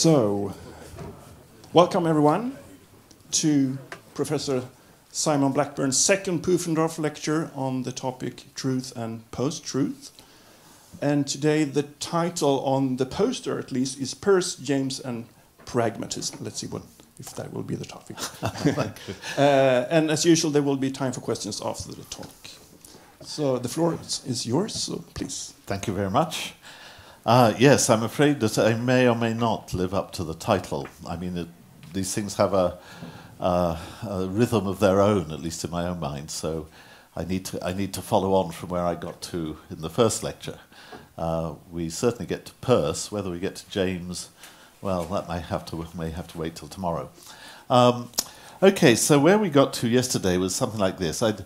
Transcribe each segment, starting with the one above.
So, welcome everyone to Professor Simon Blackburn's second Pufendorf lecture on the topic Truth and Post-Truth. And today the title on the poster, at least, is Peirce, James and Pragmatism. Let's see if that will be the topic. And as usual, there will be time for questions after the talk. So the floor is yours, so please. Thank you very much. Yes, I'm afraid that I may or may not live up to the title. I mean, these things have a rhythm of their own, at least in my own mind. So I need to follow on from where I got to in the first lecture. We certainly get to Peirce. Whether we get to James, well, that may have to wait till tomorrow. Okay, so where we got to yesterday was something like this. I'd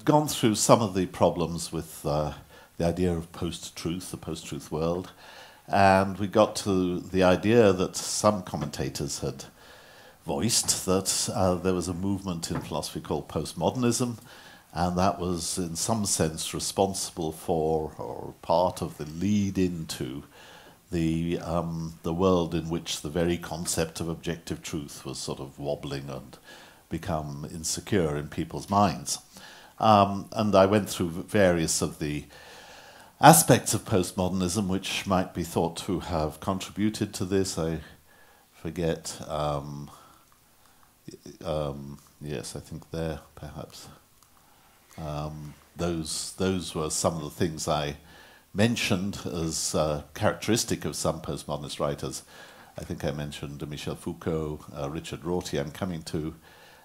gone through some of the problems with the idea of post-truth, the post-truth world, and we got to the idea that some commentators had voiced that there was a movement in philosophy called Post-Modernism, and that was in some sense responsible for, or part of the lead into, the world in which the very concept of objective truth was sort of wobbling and become insecure in people's minds. And I went through various of the aspects of postmodernism which might be thought to have contributed to this. I forget. Yes, I think there perhaps. Those were some of the things I mentioned as characteristic of some postmodernist writers. I think I mentioned Michel Foucault, Richard Rorty I'm coming to,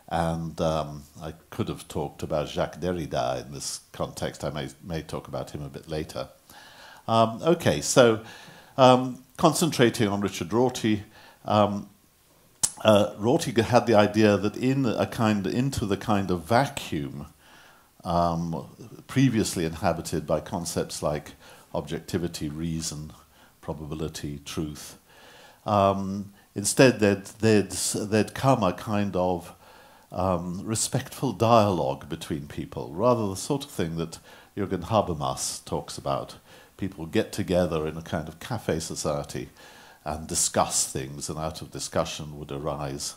and I could have talked about Jacques Derrida in this context. I may talk about him a bit later. Okay, so concentrating on Richard Rorty, Rorty had the idea that into the kind of vacuum previously inhabited by concepts like objectivity, reason, probability, truth, instead there'd come a kind of respectful dialogue between people, rather the sort of thing that Jürgen Habermas talks about. People get together in a kind of cafe society and discuss things, and out of discussion would arise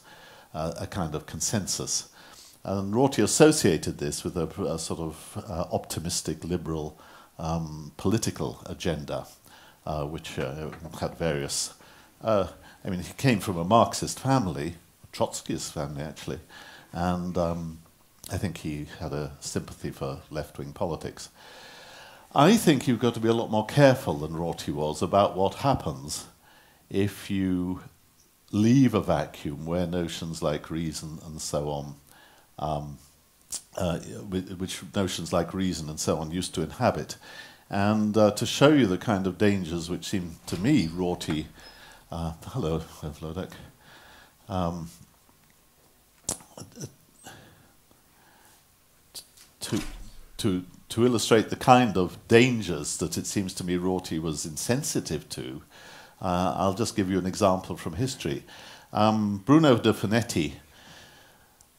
a kind of consensus. And Rorty associated this with a sort of optimistic, liberal political agenda, which had various... I mean, he came from a Marxist family, a Trotskyist family actually, and I think he had a sympathy for left-wing politics. I think you've got to be a lot more careful than Rorty was about what happens if you leave a vacuum where notions like reason and so on, which notions like reason and so on used to inhabit. And to show you the kind of dangers which seem to me Rorty... hello, Vlodek. To illustrate the kind of dangers that it seems to me Rorty was insensitive to, I'll just give you an example from history. Bruno de Finetti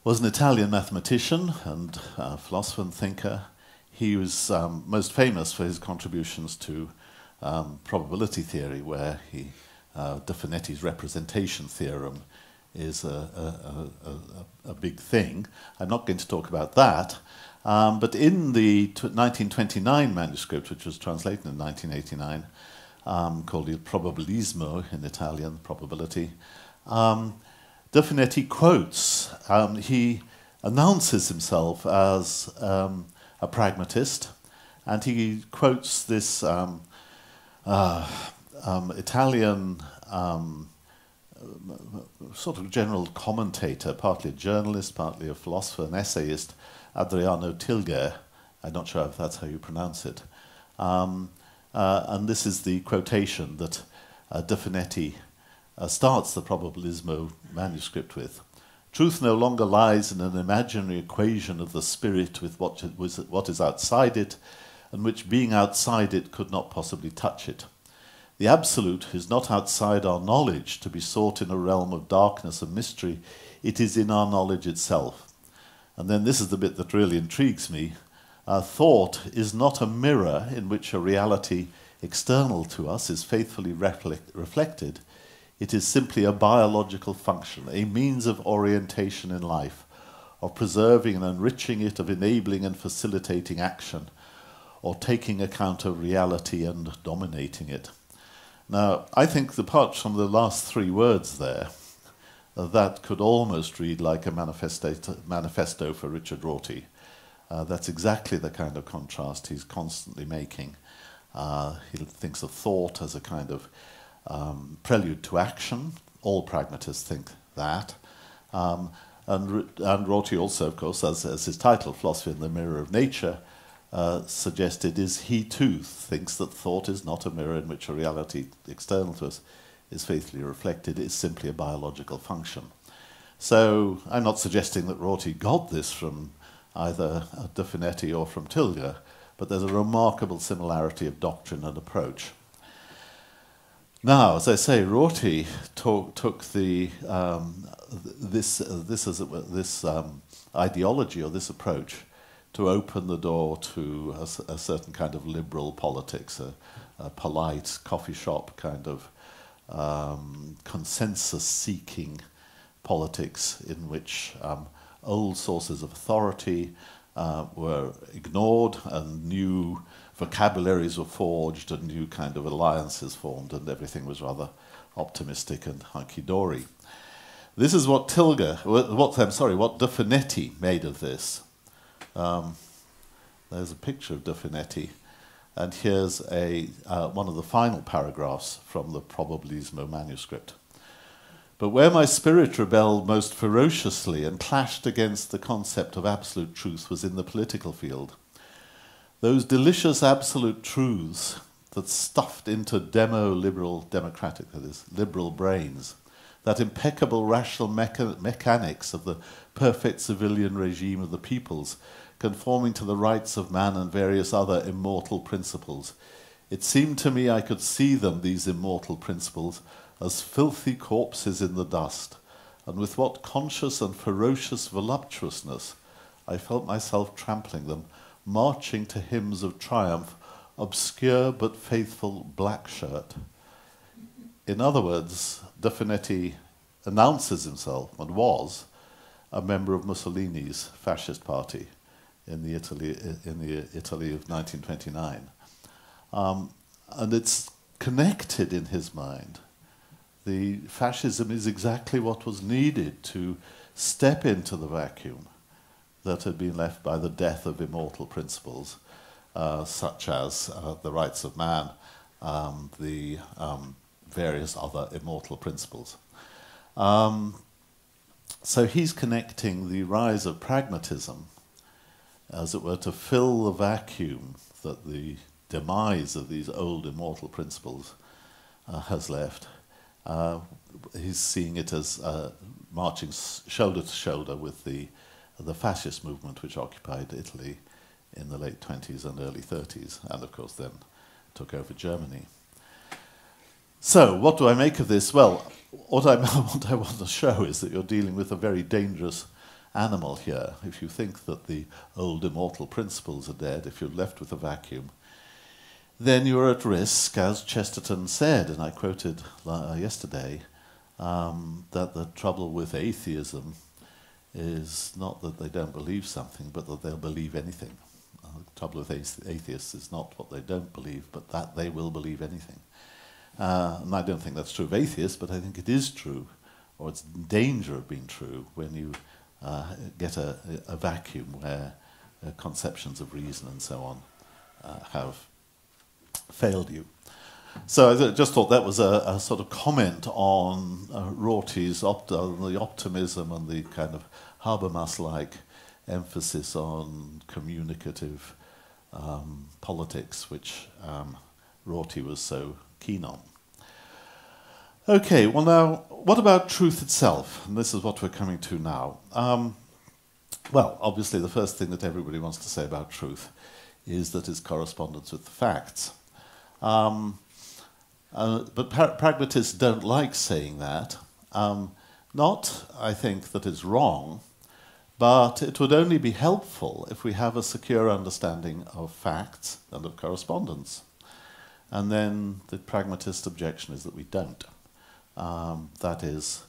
was an Italian mathematician and philosopher and thinker. He was most famous for his contributions to probability theory, where de Finetti's representation theorem is a big thing. I'm not going to talk about that. But in the 1929 manuscript, which was translated in 1989, called Il Probabilismo in Italian, probability, de Finetti quotes, he announces himself as a pragmatist, and he quotes this Italian sort of general commentator, partly a journalist, partly a philosopher, an essayist, Adriano Tilger. I'm not sure if that's how you pronounce it. And this is the quotation that de Finetti starts the Probabilismo manuscript with. Truth no longer lies in an imaginary equation of the spirit with what is outside it, and which being outside it could not possibly touch it. The absolute is not outside our knowledge to be sought in a realm of darkness and mystery. It is in our knowledge itself. And then this is the bit that really intrigues me. Thought is not a mirror in which a reality external to us is faithfully reflected. It is simply a biological function, a means of orientation in life, of preserving and enriching it, of enabling and facilitating action, or taking account of reality and dominating it. Now, I think apart from the last three words there, that could almost read like a manifesto for Richard Rorty. That's exactly the kind of contrast he's constantly making. He thinks of thought as a kind of prelude to action. All pragmatists think that. And Rorty also, of course, as his title, Philosophy in the Mirror of Nature, suggested, is he too thinks that thought is not a mirror in which a reality external to us is faithfully reflected, it's simply a biological function. So I'm not suggesting that Rorty got this from either De Finetti or from Tilger, but there's a remarkable similarity of doctrine and approach. Now, as I say, Rorty took this ideology or this approach to open the door to a certain kind of liberal politics, a polite coffee shop kind of consensus-seeking politics in which old sources of authority were ignored and new vocabularies were forged and new kind of alliances formed, and everything was rather optimistic and hunky-dory. This is what what De Finetti made of this. There's a picture of De Finetti, and here's one of the final paragraphs from the Probabilismo manuscript. But where my spirit rebelled most ferociously and clashed against the concept of absolute truth was in the political field. Those delicious absolute truths that stuffed into demo-liberal democratic, that is, liberal brains, that impeccable rational mechanics of the perfect civilian regime of the peoples, conforming to the rights of man and various other immortal principles. It seemed to me I could see them, these immortal principles, as filthy corpses in the dust, and with what conscious and ferocious voluptuousness I felt myself trampling them, marching to hymns of triumph, obscure but faithful black shirt. In other words, De Finetti announces himself, and was, a member of Mussolini's fascist party in the Italy of 1929. And it's connected in his mind. The fascism is exactly what was needed to step into the vacuum that had been left by the death of immortal principles, such as the rights of man, the various other immortal principles. So he's connecting the rise of pragmatism, as it were, to fill the vacuum that the demise of these old immortal principles has left. He's seeing it as marching shoulder to shoulder with the fascist movement which occupied Italy in the late 20s and early 30s, and of course then took over Germany. So, what do I make of this? Well, what I want to show is that you're dealing with a very dangerous animal here. If you think that the old immortal principles are dead, if you're left with a vacuum, then you're at risk, as Chesterton said, and I quoted yesterday, that the trouble with atheism is not that they don't believe something, but that they'll believe anything. The trouble with atheists is not what they don't believe, but that they will believe anything. And I don't think that's true of atheists, but I think it is true, or it's in danger of being true, when you get a vacuum where conceptions of reason and so on have failed you. So I just thought that was a sort of comment on Rorty's the optimism and the kind of Habermas-like emphasis on communicative politics, which Rorty was so keen on. Okay, well now, what about truth itself? And this is what we're coming to now. Well, obviously the first thing that everybody wants to say about truth is that it's correspondence with the facts. But pragmatists don't like saying that. Not, I think, that it's wrong, but it would only be helpful if we have a secure understanding of facts and of correspondence. And then the pragmatist objection is that we don't. That is,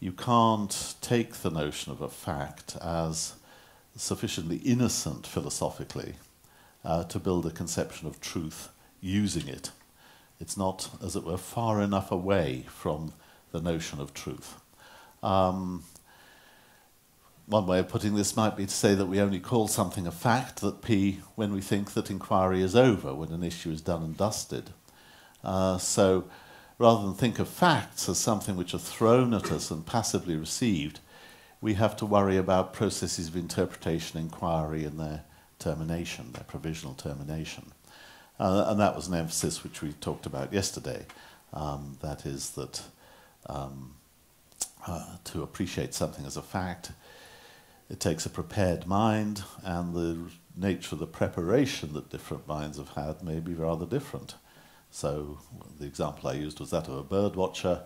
you can't take the notion of a fact as sufficiently innocent philosophically to build a conception of truth using it. It's not, as it were, far enough away from the notion of truth. One way of putting this might be to say that we only call something a fact that when we think that inquiry is over, when an issue is done and dusted. So rather than think of facts as something which are thrown at us and passively received, we have to worry about processes of interpretation, inquiry, and their termination, their provisional termination. And that was an emphasis which we talked about yesterday. That is that to appreciate something as a fact, it takes a prepared mind, and the nature of the preparation that different minds have had may be rather different. So the example I used was that of a bird watcher.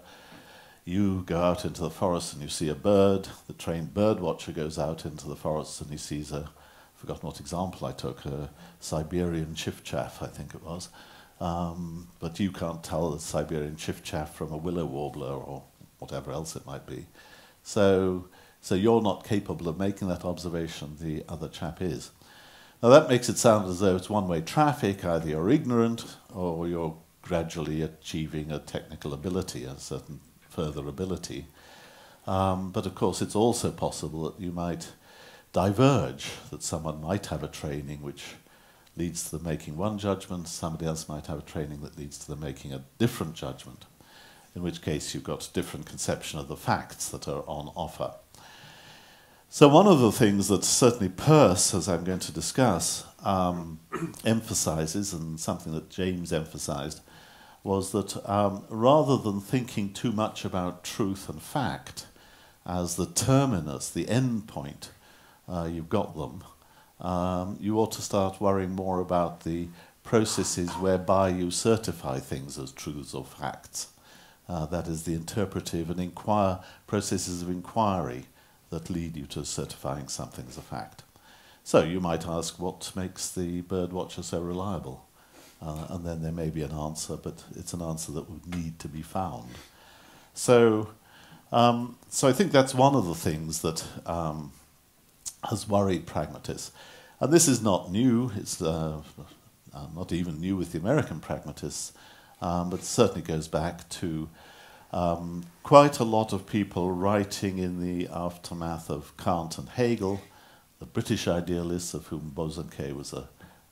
You go out into the forest and you see a bird. The trained bird watcher goes out into the forest and he sees I've forgotten what example I took, a Siberian chiffchaff, I think it was. But you can't tell the Siberian chiffchaff from a willow warbler or whatever else it might be. So you're not capable of making that observation, the other chap is. Now that makes it sound as though it's one-way traffic, either you're ignorant or you're gradually achieving a technical ability, a certain further ability. But of course it's also possible that you might diverge, that someone might have a training which leads to them making one judgment, somebody else might have a training that leads to them making a different judgment, in which case you've got a different conception of the facts that are on offer. So one of the things that certainly Peirce, as I'm going to discuss, emphasizes, and something that James emphasized, was that rather than thinking too much about truth and fact as the terminus, the end point, you've got them, you ought to start worrying more about the processes whereby you certify things as truths or facts. That is, the interpretive and processes of inquiry that lead you to certifying something as a fact. So you might ask, what makes the bird watcher so reliable? And then there may be an answer, but it's an answer that would need to be found. So I think that's one of the things that has worried pragmatists. And this is not new. It's not even new with the American pragmatists, but it certainly goes back to quite a lot of people writing in the aftermath of Kant and Hegel, the British idealists, of whom Bosanquet was a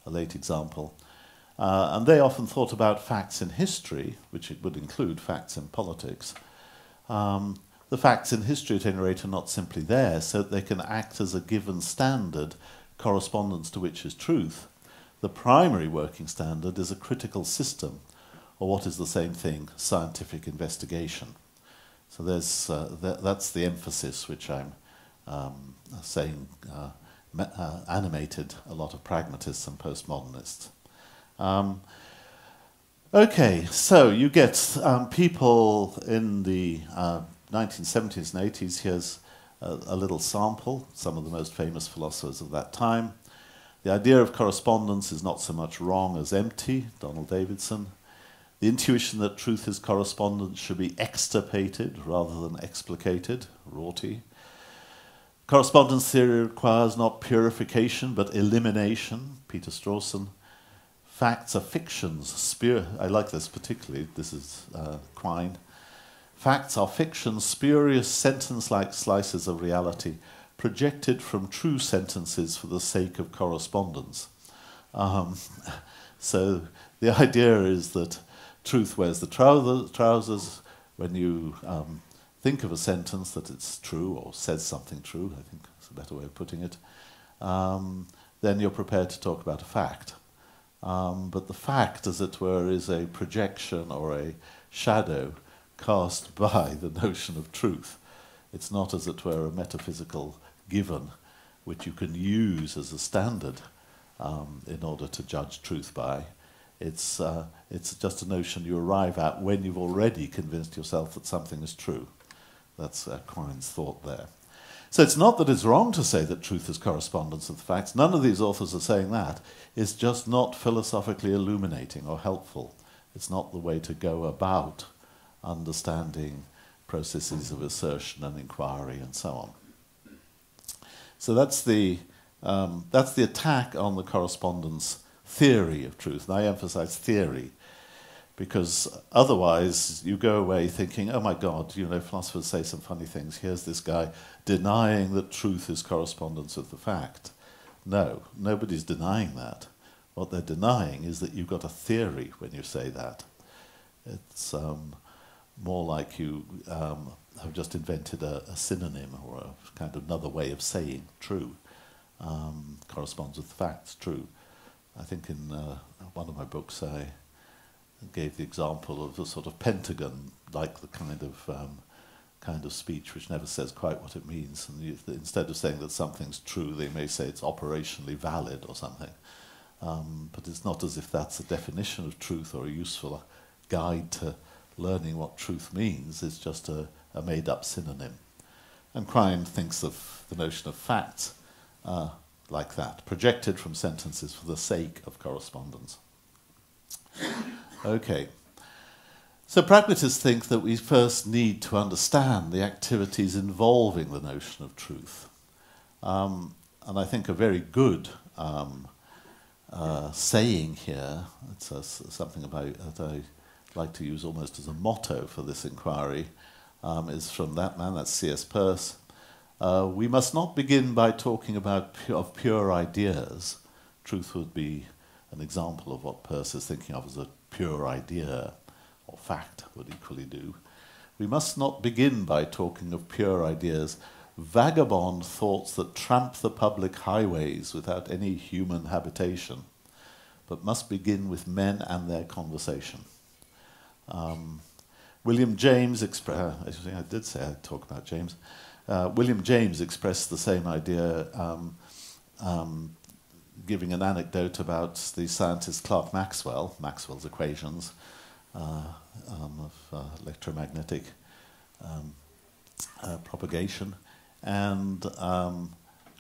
late example. And they often thought about facts in history, which it would include facts in politics. The facts in history, at any rate, are not simply there, so that they can act as a given standard, correspondence to which is truth. The primary working standard is a critical system, or what is the same thing, scientific investigation. So that's the emphasis which I'm saying animated a lot of pragmatists and postmodernists. Okay, so you get people in the 1970s and 80s. Here's a little sample, some of the most famous philosophers of that time. The idea of correspondence is not so much wrong as empty, Donald Davidson. The intuition that truth is correspondence should be extirpated rather than explicated, Rorty. Correspondence theory requires not purification but elimination, Peter Strawson. Facts are fictions, I like this particularly, this is Quine. Facts are fictions, spurious sentence-like slices of reality, projected from true sentences for the sake of correspondence. So the idea is that truth wears the trousers. When you think of a sentence that it's true or says something true, I think that's a better way of putting it, then you're prepared to talk about a fact. But the fact, as it were, is a projection or a shadow cast by the notion of truth. It's not, as it were, a metaphysical given which you can use as a standard in order to judge truth by. It's just a notion you arrive at when you've already convinced yourself that something is true. That's Quine's thought there. So it's not that it's wrong to say that truth is correspondence with facts. None of these authors are saying that. It's just not philosophically illuminating or helpful. It's not the way to go about understanding processes of assertion and inquiry and so on. So that's the attack on the correspondence theory of truth. And I emphasize theory, because otherwise you go away thinking, oh my God, philosophers say some funny things. Here's this guy denying that truth is correspondence with the fact. No, nobody's denying that. What they're denying is that you've got a theory when you say that. It's more like you have just invented a synonym or a kind of another way of saying true. Corresponds with the facts, true. I think in one of my books I gave the example of a sort of pentagon, like the kind of speech which never says quite what it means. And instead of saying that something's true, they may say it's operationally valid or something. But it's not as if that's a definition of truth or a useful guide to learning what truth means. It's just a made-up synonym. And Quine thinks of the notion of facts like that, projected from sentences for the sake of correspondence. Okay. So pragmatists think that we first need to understand the activities involving the notion of truth. And I think a very good saying here, it's something that I like to use almost as a motto for this inquiry, is from that man, that's C.S. Peirce. We must not begin by talking of pure ideas. Truth would be an example of what Peirce is thinking of as a pure idea, or fact would equally do. We must not begin by talking of pure ideas, vagabond thoughts that tramp the public highways without any human habitation, but must begin with men and their conversation. William James I did say I'd talk about James. William James expressed the same idea, giving an anecdote about the scientist Clerk Maxwell, Maxwell's equations of electromagnetic propagation, and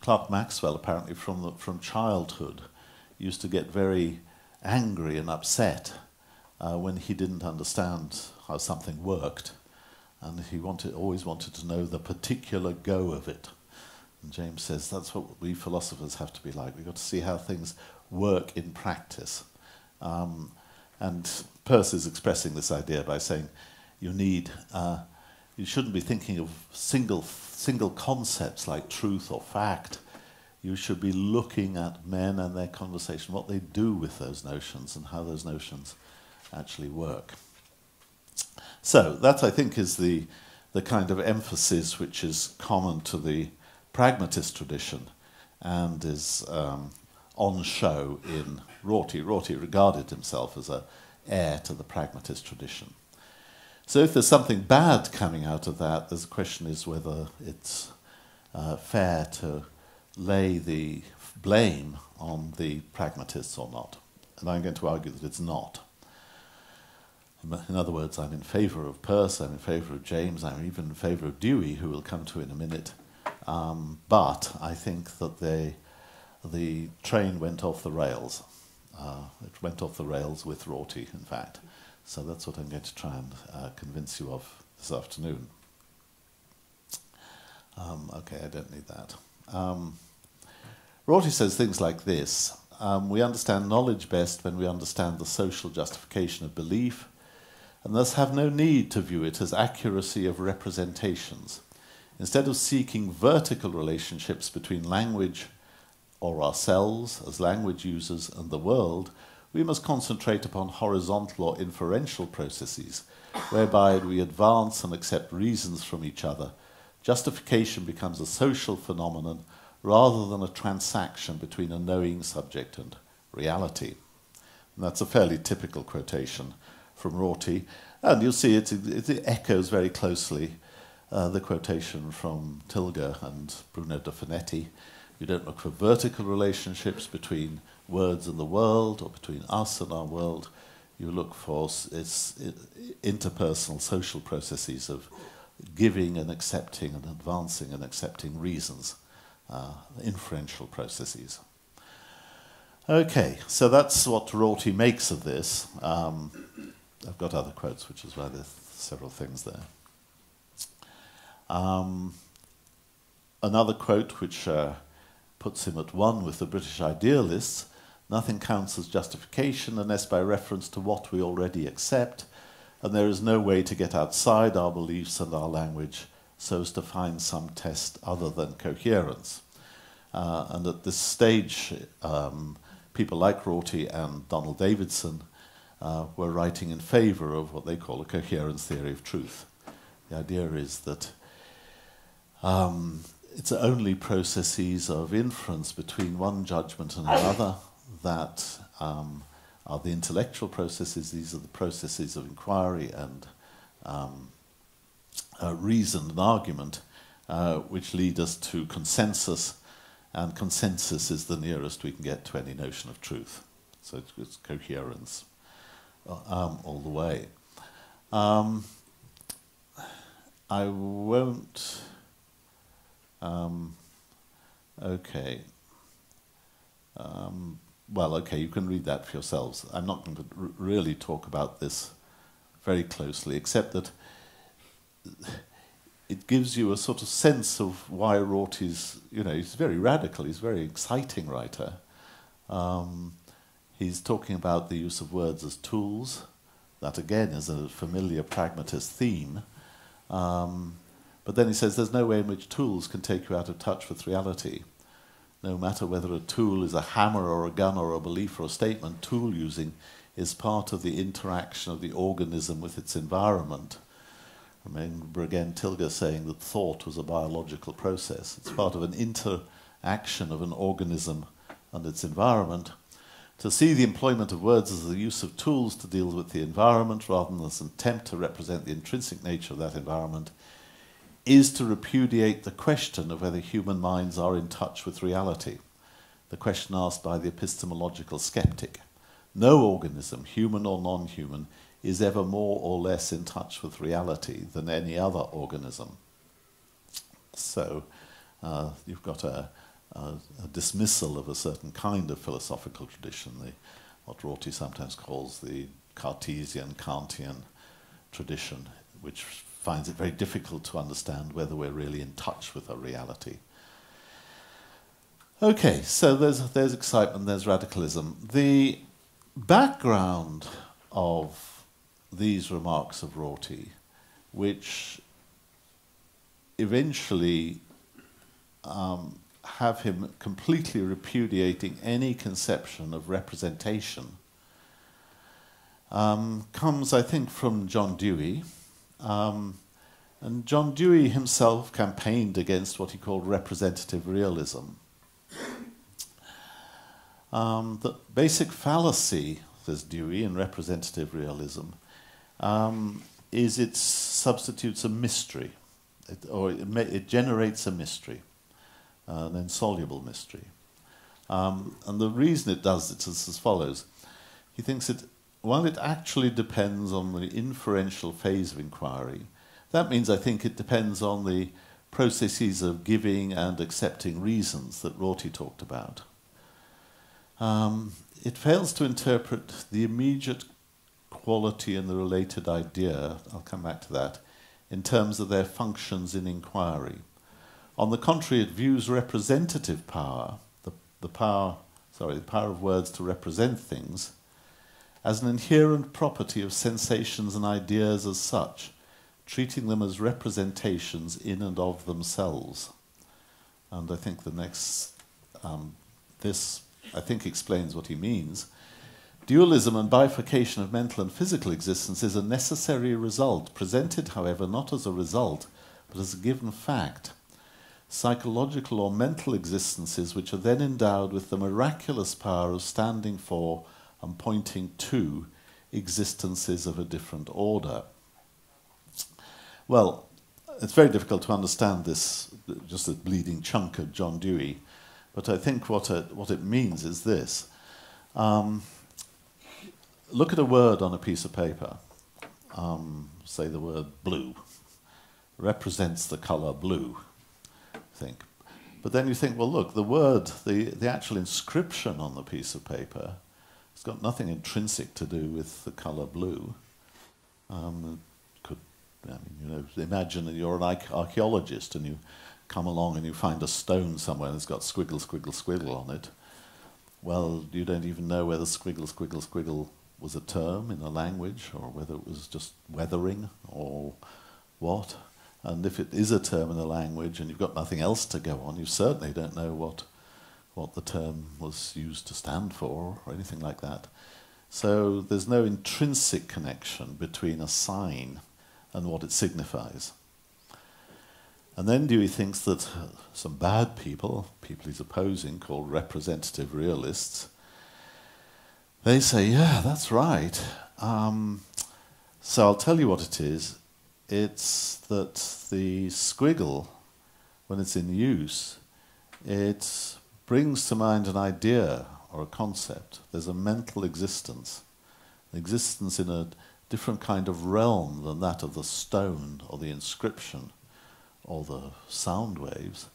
Clerk Maxwell apparently from childhood used to get very angry and upset when he didn't understand how something worked, and he always wanted to know the particular go of it. And James says that's what we philosophers have to be like. We've got to see how things work in practice. And Peirce is expressing this idea by saying you shouldn't be thinking of single concepts like truth or fact. You should be looking at men and their conversation, what they do with those notions and how those notions actually work. So that, I think, is the kind of emphasis which is common to the pragmatist tradition and is on show in Rorty. Rorty regarded himself as an heir to the pragmatist tradition. So if there's something bad coming out of that, the question is whether it's fair to lay the blame on the pragmatists or not. And I'm going to argue that it's not. In other words, I'm in favour of Peirce, I'm in favour of James, I'm even in favour of Dewey, who we'll come to in a minute. But I think that the train went off the rails. It went off the rails with Rorty, in fact. So that's what I'm going to try and convince you of this afternoon. Okay, I don't need that. Rorty says things like this. We understand knowledge best when we understand the social justification of belief, and thus have no need to view it as accuracy of representations. Instead of seeking vertical relationships between language or ourselves as language users and the world, we must concentrate upon horizontal or inferential processes, whereby we advance and accept reasons from each other. Justification becomes a social phenomenon rather than a transaction between a knowing subject and reality. And that's a fairly typical quotation from Rorty, and you'll see it echoes very closely the quotation from Tilger and Bruno de Finetti. You don't look for vertical relationships between words and the world, or between us and our world. You look for interpersonal social processes of giving and accepting and advancing and accepting reasons, inferential processes. Okay, so that's what Rorty makes of this. I've got other quotes, which is why they're several things there. Another quote which puts him at one with the British idealists: nothing counts as justification unless by reference to what we already accept, and there is no way to get outside our beliefs and our language so as to find some test other than coherence. And at this stage, people like Rorty and Donald Davidson were writing in favour of what they call a coherence theory of truth. The idea is that it's only processes of inference between one judgment and another that are the intellectual processes. These are the processes of inquiry and reason and argument, which lead us to consensus, and consensus is the nearest we can get to any notion of truth. So it's coherence all the way. I won't... okay. Well, okay, you can read that for yourselves. I'm not going to really talk about this very closely, except that it gives you a sort of sense of why Rorty's, he's very radical, he's a very exciting writer. He's talking about the use of words as tools. That, again, is a familiar pragmatist theme. But then he says there's no way in which tools can take you out of touch with reality. No matter whether a tool is a hammer or a gun or a belief or a statement, tool using is part of the interaction of the organism with its environment. I remember again Tilger saying that thought was a biological process. It's part of an interaction of an organism and its environment. To see the employment of words as the use of tools to deal with the environment rather than as an attempt to represent the intrinsic nature of that environment is to repudiate the question of whether human minds are in touch with reality, the question asked by the epistemological skeptic. No organism, human or non-human, is ever more or less in touch with reality than any other organism. So you've got a dismissal of a certain kind of philosophical tradition, what Rorty sometimes calls the Cartesian, Kantian tradition, which finds it very difficult to understand whether we're really in touch with a reality. Okay, so there's excitement, there's radicalism. The background of these remarks of Rorty, which eventually have him completely repudiating any conception of representation, comes, I think, from John Dewey. And John Dewey himself campaigned against what he called representative realism. The basic fallacy, says Dewey, in representative realism is it substitutes a mystery, it generates a mystery, an insoluble mystery. And the reason it does it is as follows. He thinks it, while it actually depends on the inferential phase of inquiry, that means I think it depends on the processes of giving and accepting reasons that Rorty talked about. It fails to interpret the immediate quality and the related idea, I'll come back to that, in terms of their functions in inquiry. On the contrary, it views representative power, the power of words to represent things, as an inherent property of sensations and ideas as such, treating them as representations in and of themselves. And I think the next, this I think explains what he means. Dualism and bifurcation of mental and physical existence is a necessary result, presented, however, not as a result, but as a given fact. Psychological or mental existences which are then endowed with the miraculous power of standing for and pointing to existences of a different order. Well, it's very difficult to understand this, just a bleeding chunk of John Dewey, but I think what it means is this. Look at a word on a piece of paper. Say the word blue. Represents the colour blue, think. But then you think, well, look, the word, the actual inscription on the piece of paper, it's got nothing intrinsic to do with the colour blue. It could I mean, you know, imagine that you're an archaeologist and you come along and you find a stone somewhere and it's got squiggle, squiggle, squiggle on it. Well, you don't even know whether squiggle, squiggle, squiggle was a term in a language or whether it was just weathering or what. And if it is a term in a language and you've got nothing else to go on, you certainly don't know what the term was used to stand for or anything like that. So there's no intrinsic connection between a sign and what it signifies. And then Dewey thinks that some bad people he's opposing, called representative realists, they say, yeah, that's right. So I'll tell you what it is. It's that the squiggle, when it's in use, it brings to mind an idea or a concept. There's a mental existence, an existence in a different kind of realm than that of the stone or the inscription or the sound waves.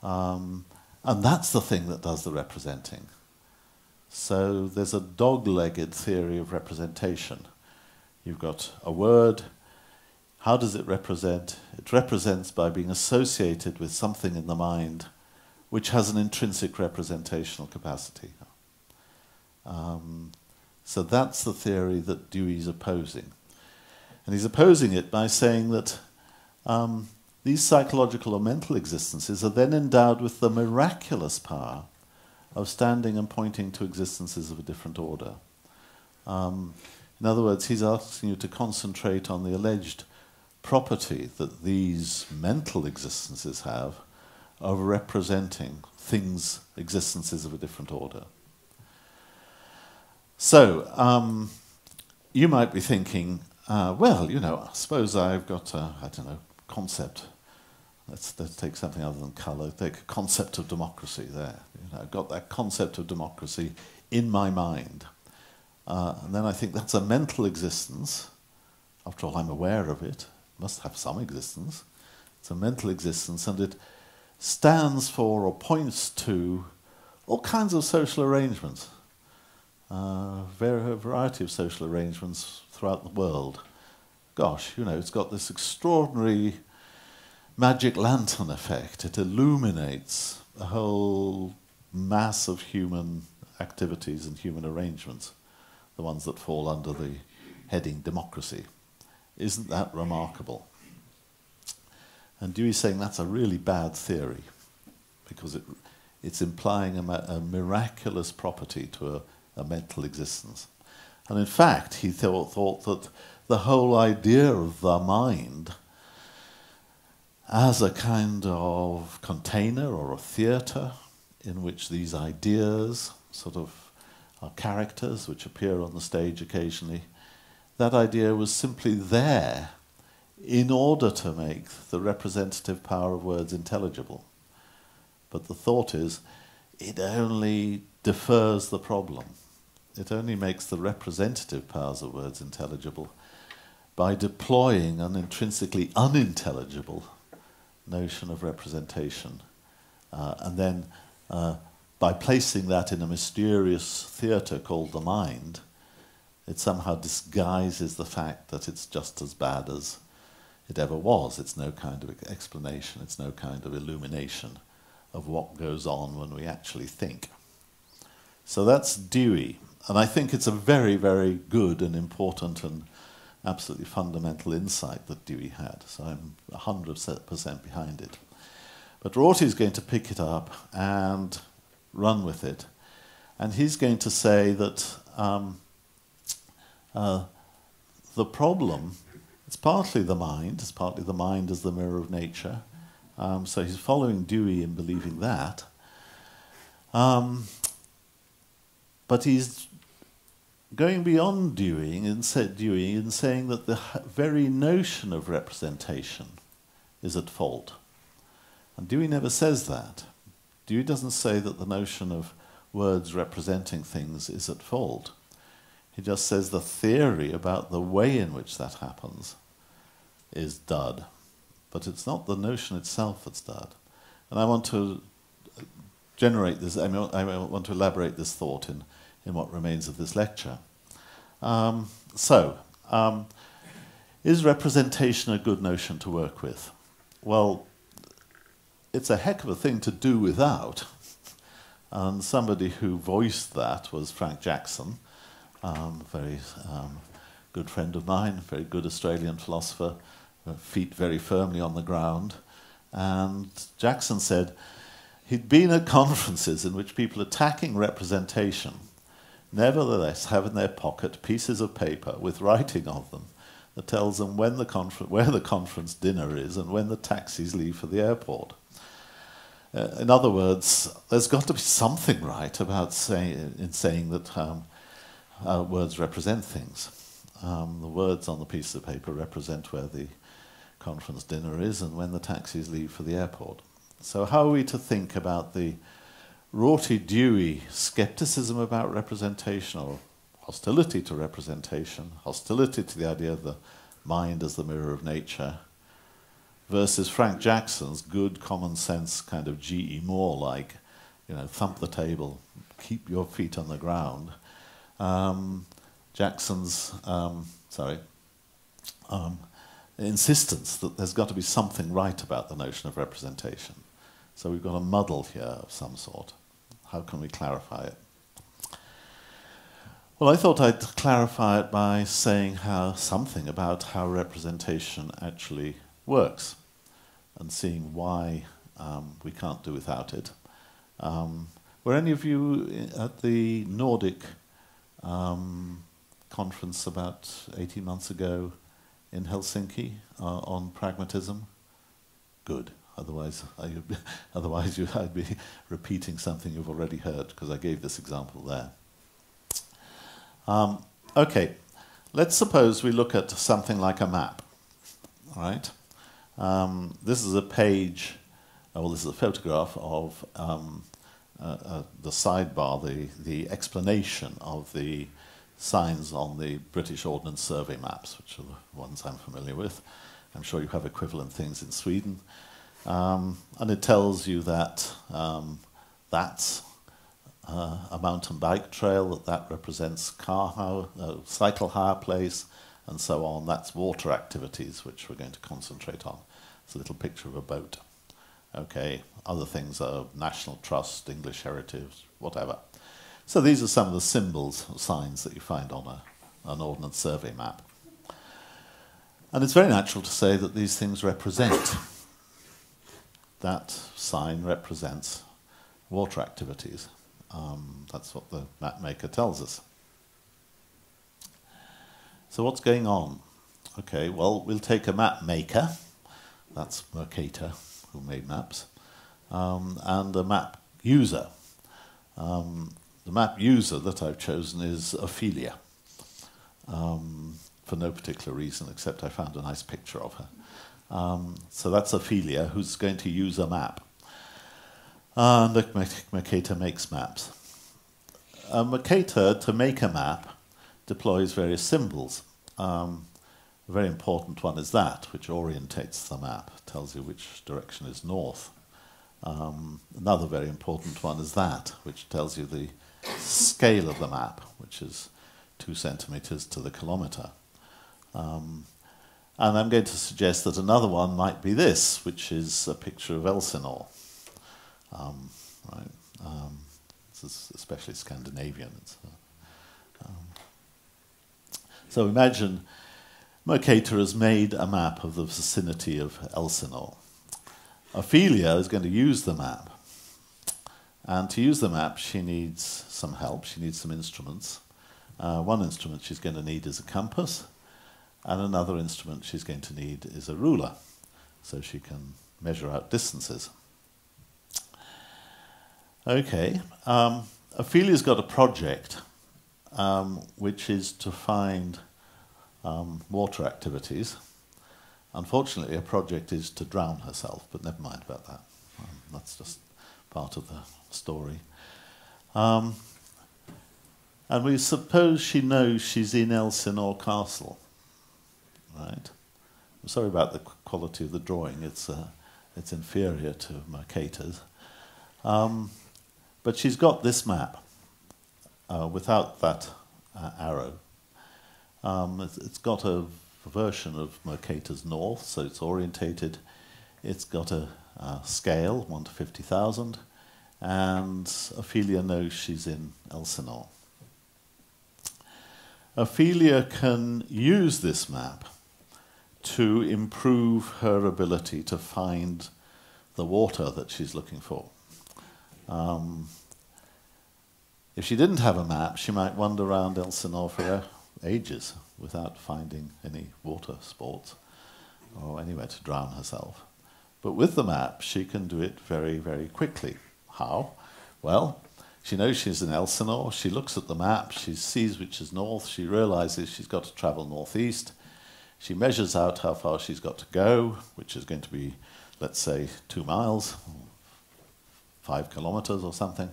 And that's the thing that does the representing. So there's a dog-legged theory of representation. You've got a word. How does it represent? It represents by being associated with something in the mind which has an intrinsic representational capacity. So that's the theory that Dewey's opposing. And he's opposing it by saying that these psychological or mental existences are then endowed with the miraculous power of standing and pointing to existences of a different order. In other words, he's asking you to concentrate on the alleged property that these mental existences have of representing things, existences of a different order. So, you might be thinking, well, you know, suppose I've got a, I don't know, concept. Let's take something other than colour. Take a concept of democracy there. You know, I've got that concept of democracy in my mind. And then I think that's a mental existence. After all, I'm aware of it. It must have some existence. It's a mental existence, and it stands for or points to all kinds of social arrangements. A variety of social arrangements throughout the world. Gosh, you know, it's got this extraordinary magic lantern effect. It illuminates a whole mass of human activities and human arrangements, the ones that fall under the heading democracy. Isn't that remarkable? And Dewey's saying that's a really bad theory because it's implying a miraculous property to a mental existence. And in fact, he thought that the whole idea of the mind as a kind of container or a theatre in which these ideas sort of are characters which appear on the stage occasionally, that idea was simply there in order to make the representative power of words intelligible. But the thought is, it only defers the problem. It only makes the representative powers of words intelligible by deploying an intrinsically unintelligible notion of representation. And then by placing that in a mysterious theatre called the mind, it somehow disguises the fact that it's just as bad as it ever was. It's no kind of explanation, it's no kind of illumination of what goes on when we actually think. So that's Dewey. And I think it's a very, very good and important and absolutely fundamental insight that Dewey had. So I'm 100% behind it. But Rorty is going to pick it up and run with it. And he's going to say that the problem, it's partly the mind as the mirror of nature. So he's following Dewey in believing that. But he's going beyond Dewey in saying that the very notion of representation is at fault. And Dewey never says that. Dewey doesn't say that the notion of words representing things is at fault. He just says the theory about the way in which that happens is dud. But it's not the notion itself that's dud. And I want to generate this, I want to elaborate this thought in what remains of this lecture. Is representation a good notion to work with? Well, it's a heck of a thing to do without. And somebody who voiced that was Frank Jackson, very good friend of mine, very good Australian philosopher, feet very firmly on the ground. And Jackson said he'd been at conferences in which people attacking representation nevertheless have in their pocket pieces of paper with writing on them that tells them when where the conference dinner is and when the taxis leave for the airport. In other words, there's got to be something right about saying that words represent things. The words on the piece of paper represent where the conference dinner is and when the taxis leave for the airport. So how are we to think about the Rorty-Dewey skepticism about representation, or hostility to representation, hostility to the idea of the mind as the mirror of nature, versus Frank Jackson's good common sense kind of G.E. Moore-like, thump the table, keep your feet on the ground. Jackson's, insistence that there's got to be something right about the notion of representation. So we've got a muddle here of some sort. How can we clarify it? Well, I thought I'd clarify it by saying something about how representation actually works and seeing why we can't do without it. Were any of you at the Nordic conference about 18 months ago in Helsinki on pragmatism? Good. Otherwise, I'd be repeating something you've already heard, because I gave this example there. Okay, let's suppose we look at something like a map. All right? This is a page, this is a photograph of the sidebar, the explanation of the signs on the British Ordnance Survey maps, which are the ones I'm familiar with. I'm sure you have equivalent things in Sweden. And it tells you that that's a mountain bike trail, that represents cycle hire place, and so on. That's water activities, which we're going to concentrate on. It's a little picture of a boat. Okay, other things are national trust, English heritage, whatever. So these are some of the symbols, signs that you find on an Ordnance Survey map. And it's very natural to say that these things represent. That sign represents water activities. That's what the map maker tells us. So what's going on? Okay, well, we'll take a map maker. That's Mercator, who made maps. And a map user. The map user that I've chosen is Ophelia. For no particular reason, except I found a nice picture of her. So that's Ophelia, who's going to use a map. And Mercator makes maps. Mercator, to make a map, deploys various symbols. A very important one is that, which orientates the map, tells you which direction is north. Another very important one is that, which tells you the scale of the map, which is 2 centimeters to the kilometer. And I'm going to suggest that another one might be this, which is a picture of Elsinore. This is especially Scandinavian. So imagine Mercator has made a map of the vicinity of Elsinore. Ophelia is going to use the map. And to use the map, she needs some help. She needs some instruments. One instrument she's going to need is a compass. And another instrument she's going to need is a ruler, so she can measure out distances. Okay, Ophelia's got a project which is to find water activities. Unfortunately, her project is to drown herself, but never mind about that. That's just part of the story. And we suppose she knows she's in Elsinore Castle. Right. I'm sorry about the quality of the drawing. It's inferior to Mercator's. But she's got this map without that arrow. It's got a version of Mercator's north, so it's orientated. It's got a scale, 1 to 50,000, and Ophelia knows she's in Elsinore. Ophelia can use this map to improve her ability to find the water that she's looking for. If she didn't have a map, she might wander around Elsinore for ages without finding any water sports or anywhere to drown herself. But with the map, she can do it very, very quickly. How? Well, she knows she's in Elsinore, she looks at the map, she sees which is north, she realizes she's got to travel northeast, she measures out how far she's got to go, which is going to be, let's say, 2 miles, 5 kilometers or something.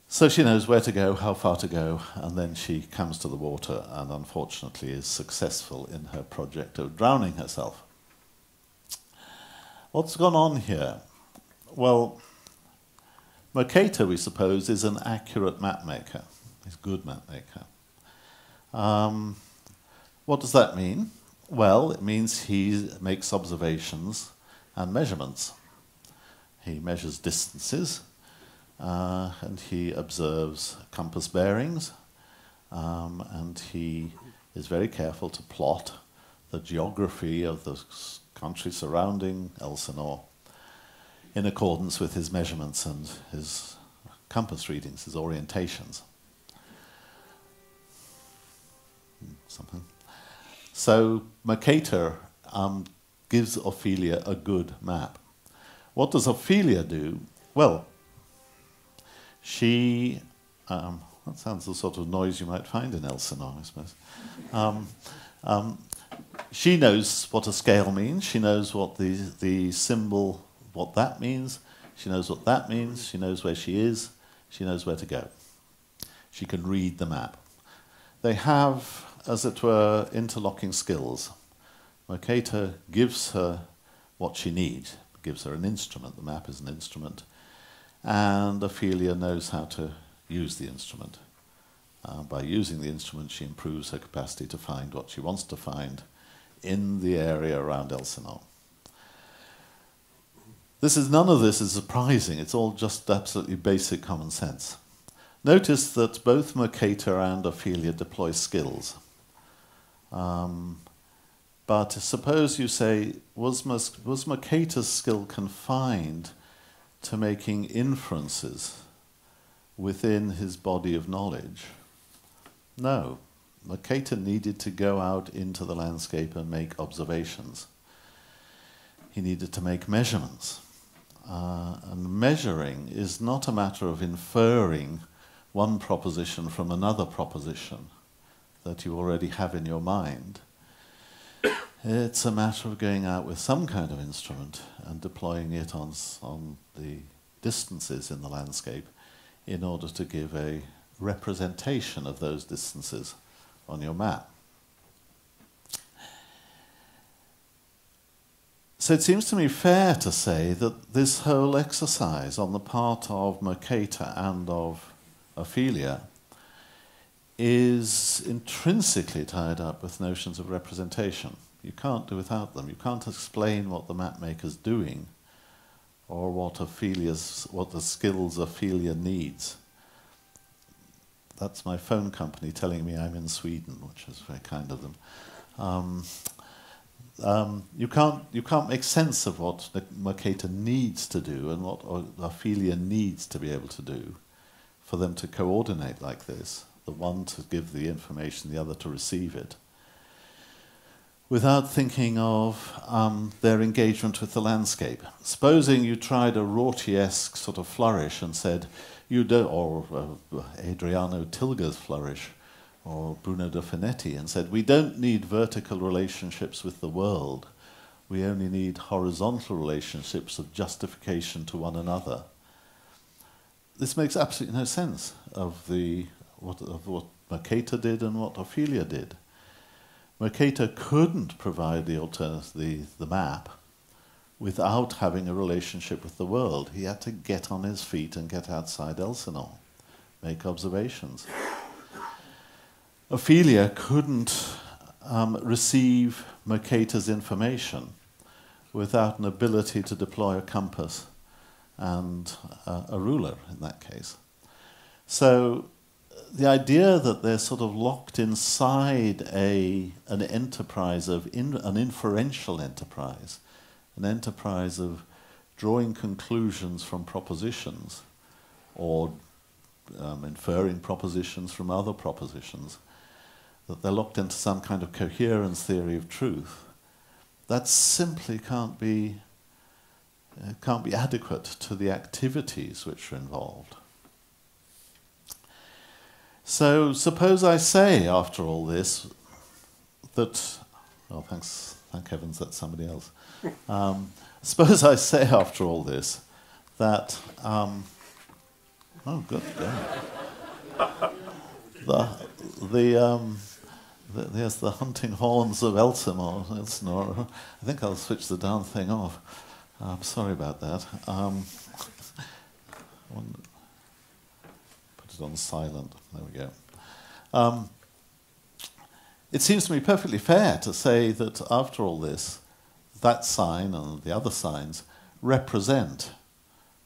So she knows where to go, how far to go, and then she comes to the water and unfortunately is successful in her project of drowning herself. What's gone on here? Well, Mercator, we suppose, is an accurate map maker. He's a good map maker. What does that mean? Well, it means he makes observations and measurements. He measures distances, and he observes compass bearings, and he is very careful to plot the geography of the country surrounding Elsinore in accordance with his measurements and his compass readings, his orientations. Something. So Mercator gives Ophelia a good map. What does Ophelia do? Well, she, that sounds the sort of noise you might find in Elsinore, I suppose. She knows what a scale means. She knows what the symbol, what that means. She knows what that means. She knows where she is. She knows where to go. She can read the map. They have, as it were, interlocking skills. Mercator gives her what she needs, gives her an instrument. The map is an instrument. And Ophelia knows how to use the instrument. By using the instrument, she improves her capacity to find what she wants to find in the area around Elsinore. None of this is surprising. It's all just absolutely basic common sense. Notice that both Mercator and Ophelia deploy skills. But suppose you say, was Mercator's skill confined to making inferences within his body of knowledge? No. Mercator needed to go out into the landscape and make observations. He needed to make measurements. And measuring is not a matter of inferring one proposition from another proposition that you already have in your mind. It's a matter of going out with some kind of instrument and deploying it on the distances in the landscape in order to give a representation of those distances on your map. So it seems to me fair to say that this whole exercise on the part of Mercator and of Ophelia is intrinsically tied up with notions of representation. You can't do without them. You can't explain what the mapmaker's doing or what the skills Ophelia needs. That's my phone company telling me I'm in Sweden, which is very kind of them. You can't make sense of what Mercator needs to do and what Ophelia needs to be able to do for them to coordinate like this, the one to give the information, the other to receive it, without thinking of their engagement with the landscape. Supposing you tried a Rorty-esque sort of flourish and said, or Adriano Tilger's flourish, or Bruno de Finetti, and said, we don't need vertical relationships with the world, we only need horizontal relationships of justification to one another. This makes absolutely no sense of what Mercator did and what Ophelia did. Mercator couldn't provide the map without having a relationship with the world. He had to get on his feet and get outside Elsinore, make observations. Ophelia couldn't receive Mercator's information without an ability to deploy a compass and a ruler in that case. So the idea that they're sort of locked inside an enterprise an inferential enterprise, an enterprise of drawing conclusions from propositions or inferring propositions from other propositions, that they're locked into some kind of coherence theory of truth, that simply can't be adequate to the activities which are involved. So suppose I say, after all this, that, oh, thank heavens that's somebody else. Suppose I say, after all this, that, oh, good God. There's the hunting horns of Elsinore. I think I'll switch the darn thing off. I'm sorry about that. Put it on silent. There we go. It seems to me perfectly fair to say that after all this, that sign and the other signs represent,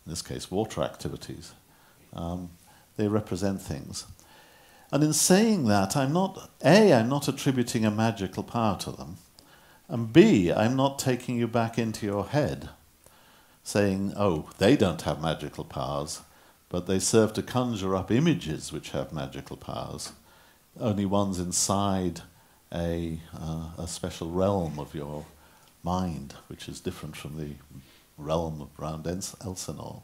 in this case, water activities. They represent things. And in saying that, I'm not attributing a magical power to them, and B, I'm not taking you back into your head, saying, oh, they don't have magical powers, but they serve to conjure up images which have magical powers, only one's inside a special realm of your mind, which is different from the realm around Elsinore.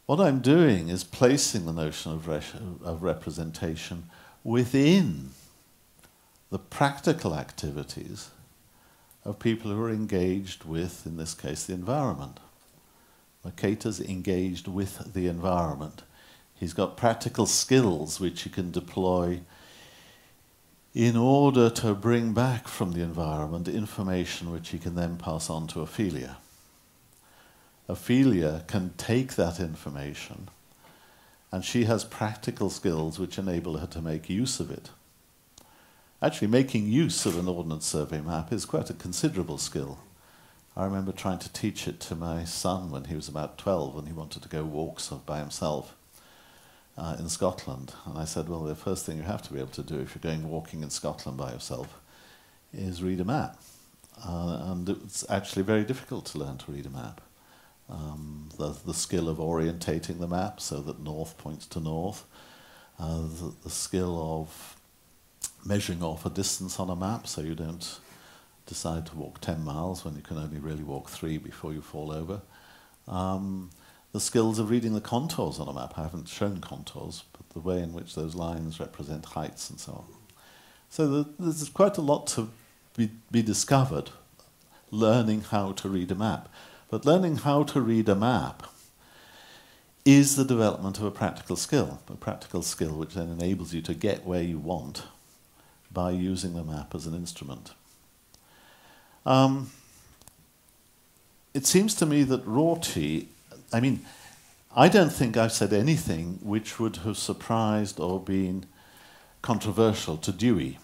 What I'm doing is placing the notion of representation within the practical activities of people who are engaged with, in this case, the environment. Mercator's engaged with the environment. He's got practical skills which he can deploy in order to bring back from the environment information which he can then pass on to Ophelia. Ophelia can take that information, and she has practical skills which enable her to make use of it. Actually, making use of an Ordnance Survey map is quite a considerable skill. I remember trying to teach it to my son when he was about 12, and he wanted to go walks by himself in Scotland. And I said, well, the first thing you have to be able to do if you're going walking in Scotland by yourself is read a map. And it's actually very difficult to learn to read a map. The skill of orientating the map so that north points to north, the skill of measuring off a distance on a map so you don't decide to walk 10 miles when you can only really walk 3 before you fall over. The skills of reading the contours on a map. I haven't shown contours, but the way in which those lines represent heights and so on. So there's quite a lot to be discovered learning how to read a map. But learning how to read a map is the development of a practical skill which then enables you to get where you want by using the map as an instrument. It seems to me that Rorty, I don't think I've said anything which would have surprised or been controversial to Dewey.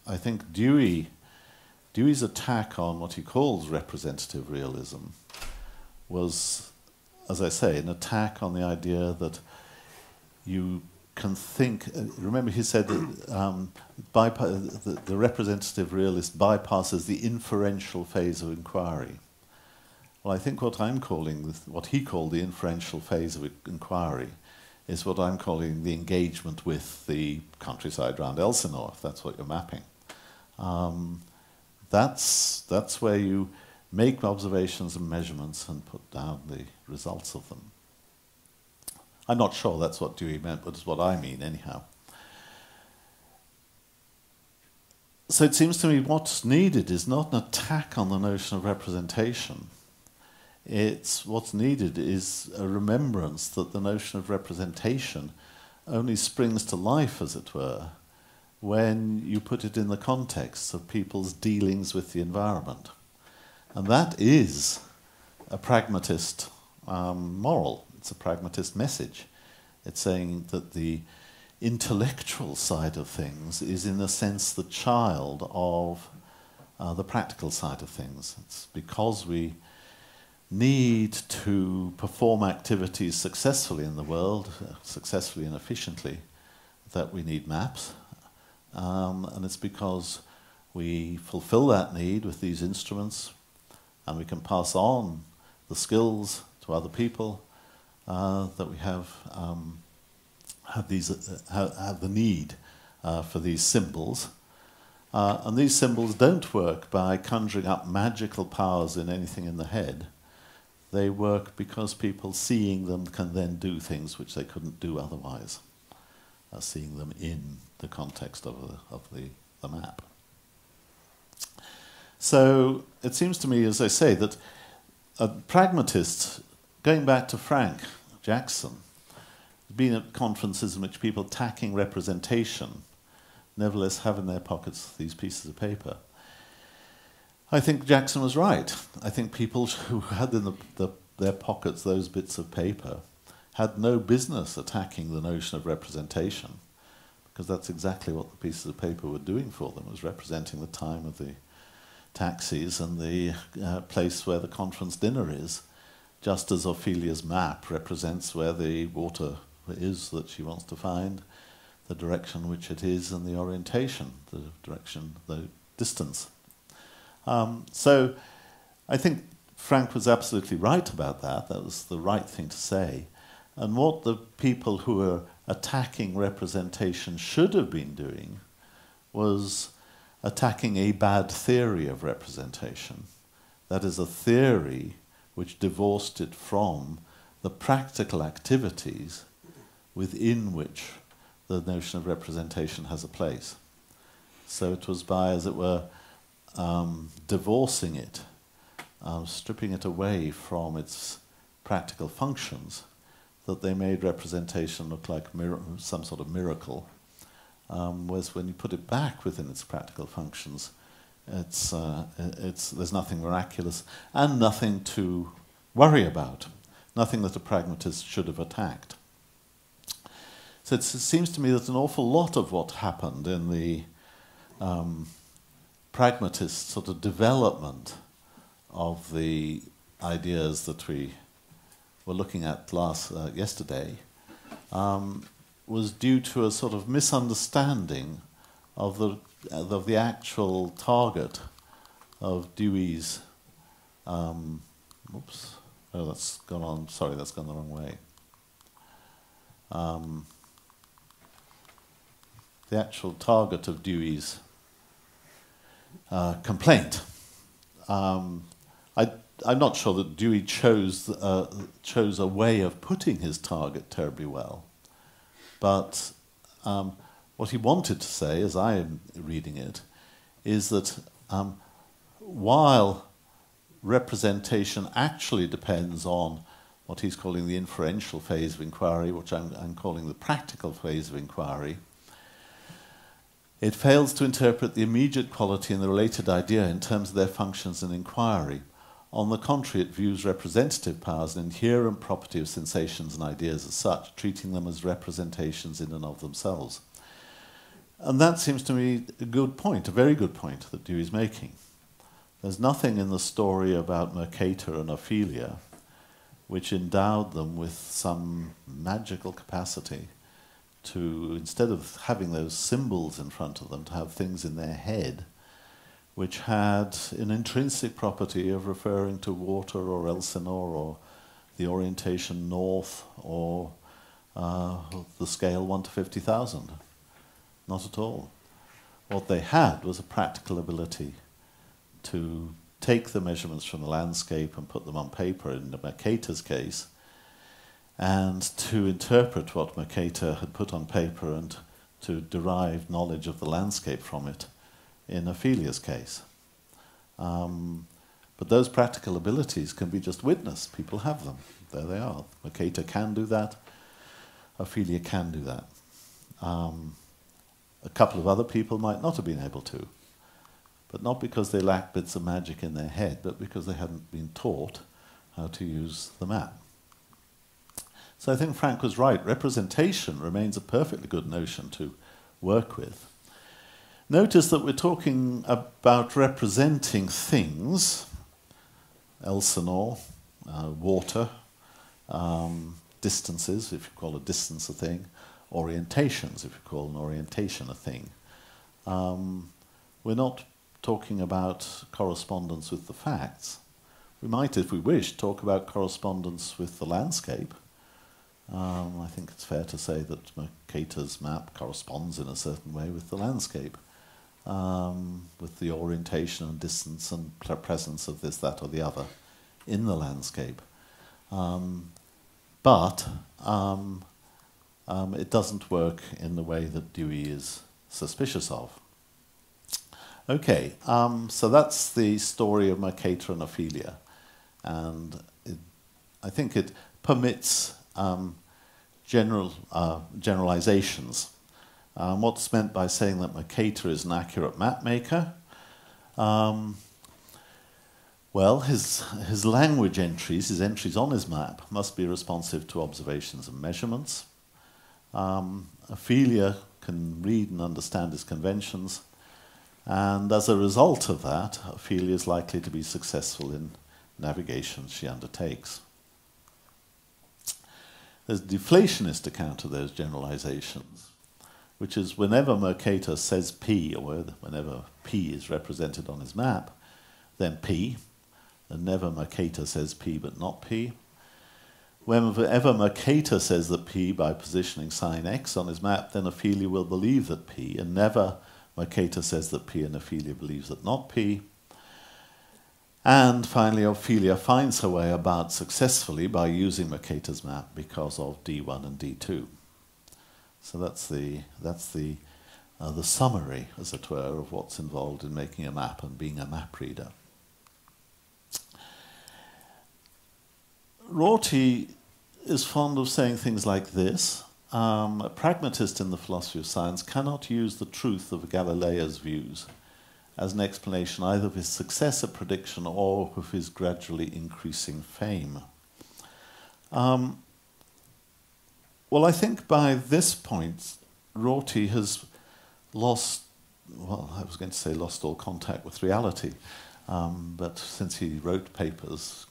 I think Dewey's attack on what he calls representative realism was, as I say, an attack on the idea that you can think. Remember, he said that the representative realist bypasses the inferential phase of inquiry. Well, I think what he called the inferential phase of inquiry is what I'm calling the engagement with the countryside around Elsinore, if that's what you're mapping. That's where you make observations and measurements and put down the results of them. I'm not sure that's what Dewey meant, but it's what I mean anyhow. So it seems to me what's needed is not an attack on the notion of representation. What's needed is a remembrance that the notion of representation only springs to life, as it were, when you put it in the context of people's dealings with the environment. And that is a pragmatist moral. It's a pragmatist message. It's saying that the intellectual side of things is in a sense the child of the practical side of things. It's because we need to perform activities successfully in the world, successfully and efficiently, that we need maps. And it's because we fulfill that need with these instruments, and we can pass on the skills to other people that we have the need for these symbols. And these symbols don't work by conjuring up magical powers in anything in the head. They work because people seeing them can then do things which they couldn't do otherwise, seeing them in the context of the map. So it seems to me, as I say, that pragmatists, going back to Frank Jackson, been at conferences in which people attacking representation nevertheless have in their pockets these pieces of paper. I think Jackson was right. I think people who had in their pockets those bits of paper had no business attacking the notion of representation, because that's exactly what the pieces of paper were doing for them, was representing the time of the taxis and the place where the conference dinner is, just as Ophelia's map represents where the water is that she wants to find, the direction which it is, and the orientation, the direction, the distance. So I think Frank was absolutely right about that. That was the right thing to say. And what the people who were attacking representation should have been doing was attacking a bad theory of representation. That is, a theory which divorced it from the practical activities within which the notion of representation has a place. So it was by, as it were, divorcing it, stripping it away from its practical functions, that they made representation look like some sort of miracle. Whereas when you put it back within its practical functions, there's nothing miraculous and nothing to worry about, nothing that a pragmatist should have attacked. So it seems to me that an awful lot of what happened in the pragmatist sort of development of the ideas that we were looking at yesterday was due to a sort of misunderstanding of the actual target of Dewey's. Oops! Oh, that's gone on. Sorry, that's gone the wrong way. The actual target of Dewey's complaint. I'm not sure that Dewey chose a way of putting his target terribly well, but what he wanted to say, as I am reading it, is that while representation actually depends on what he's calling the inferential phase of inquiry, which I'm calling the practical phase of inquiry, it fails to interpret the immediate quality and the related idea in terms of their functions and inquiry. On the contrary, it views representative powers an inherent property of sensations and ideas as such, treating them as representations in and of themselves. And that seems to me a good point, a very good point that Dewey's making. There's nothing in the story about Mercator and Ophelia which endowed them with some magical capacity to, instead of having those symbols in front of them, to have things in their head which had an intrinsic property of referring to water or Elsinore or the orientation north or the scale 1 to 50,000. Not at all. What they had was a practical ability to take the measurements from the landscape and put them on paper, in Mercator's case, and to interpret what Mercator had put on paper and to derive knowledge of the landscape from it in Ophelia's case. But those practical abilities can be just witnessed. People have them. There they are. Mercator can do that. Ophelia can do that. A couple of other people might not have been able to, but not because they lacked bits of magic in their head, but because they hadn't been taught how to use the map. So I think Frank was right. Representation remains a perfectly good notion to work with. Notice that we're talking about representing things, Elsinore, water, distances, if you call a distance a thing, orientations, if you call an orientation a thing. We're not talking about correspondence with the facts. We might, if we wish, talk about correspondence with the landscape. I think it's fair to say that Mercator's map corresponds in a certain way with the landscape, with the orientation and distance and presence of this, that or the other in the landscape. But it doesn't work in the way that Dewey is suspicious of. Okay, so that's the story of Mercator and Ophelia. And I think it permits generalizations. What's meant by saying that Mercator is an accurate map maker? Well, his language entries, his entries on his map, must be responsive to observations and measurements. Ophelia can read and understand his conventions, and as a result of that, Ophelia is likely to be successful in navigations she undertakes. There's a deflationist account of those generalizations, which is whenever Mercator says P, or whenever P is represented on his map, then P, and never Mercator says P but not P. Whenever Mercator says that P by positioning sign X on his map, then Ophelia will believe that P, and never Mercator says that P and Ophelia believes that not P. And finally, Ophelia finds her way about successfully by using Mercator's map because of D1 and D2. So that's the summary, as it were, of what's involved in making a map and being a map reader. Rorty is fond of saying things like this. A pragmatist in the philosophy of science cannot use the truth of Galileo's views as an explanation either of his success at prediction or of his gradually increasing fame. Well, I think by this point, Rorty has lost, well, I was going to say lost all contact with reality, but since he wrote papers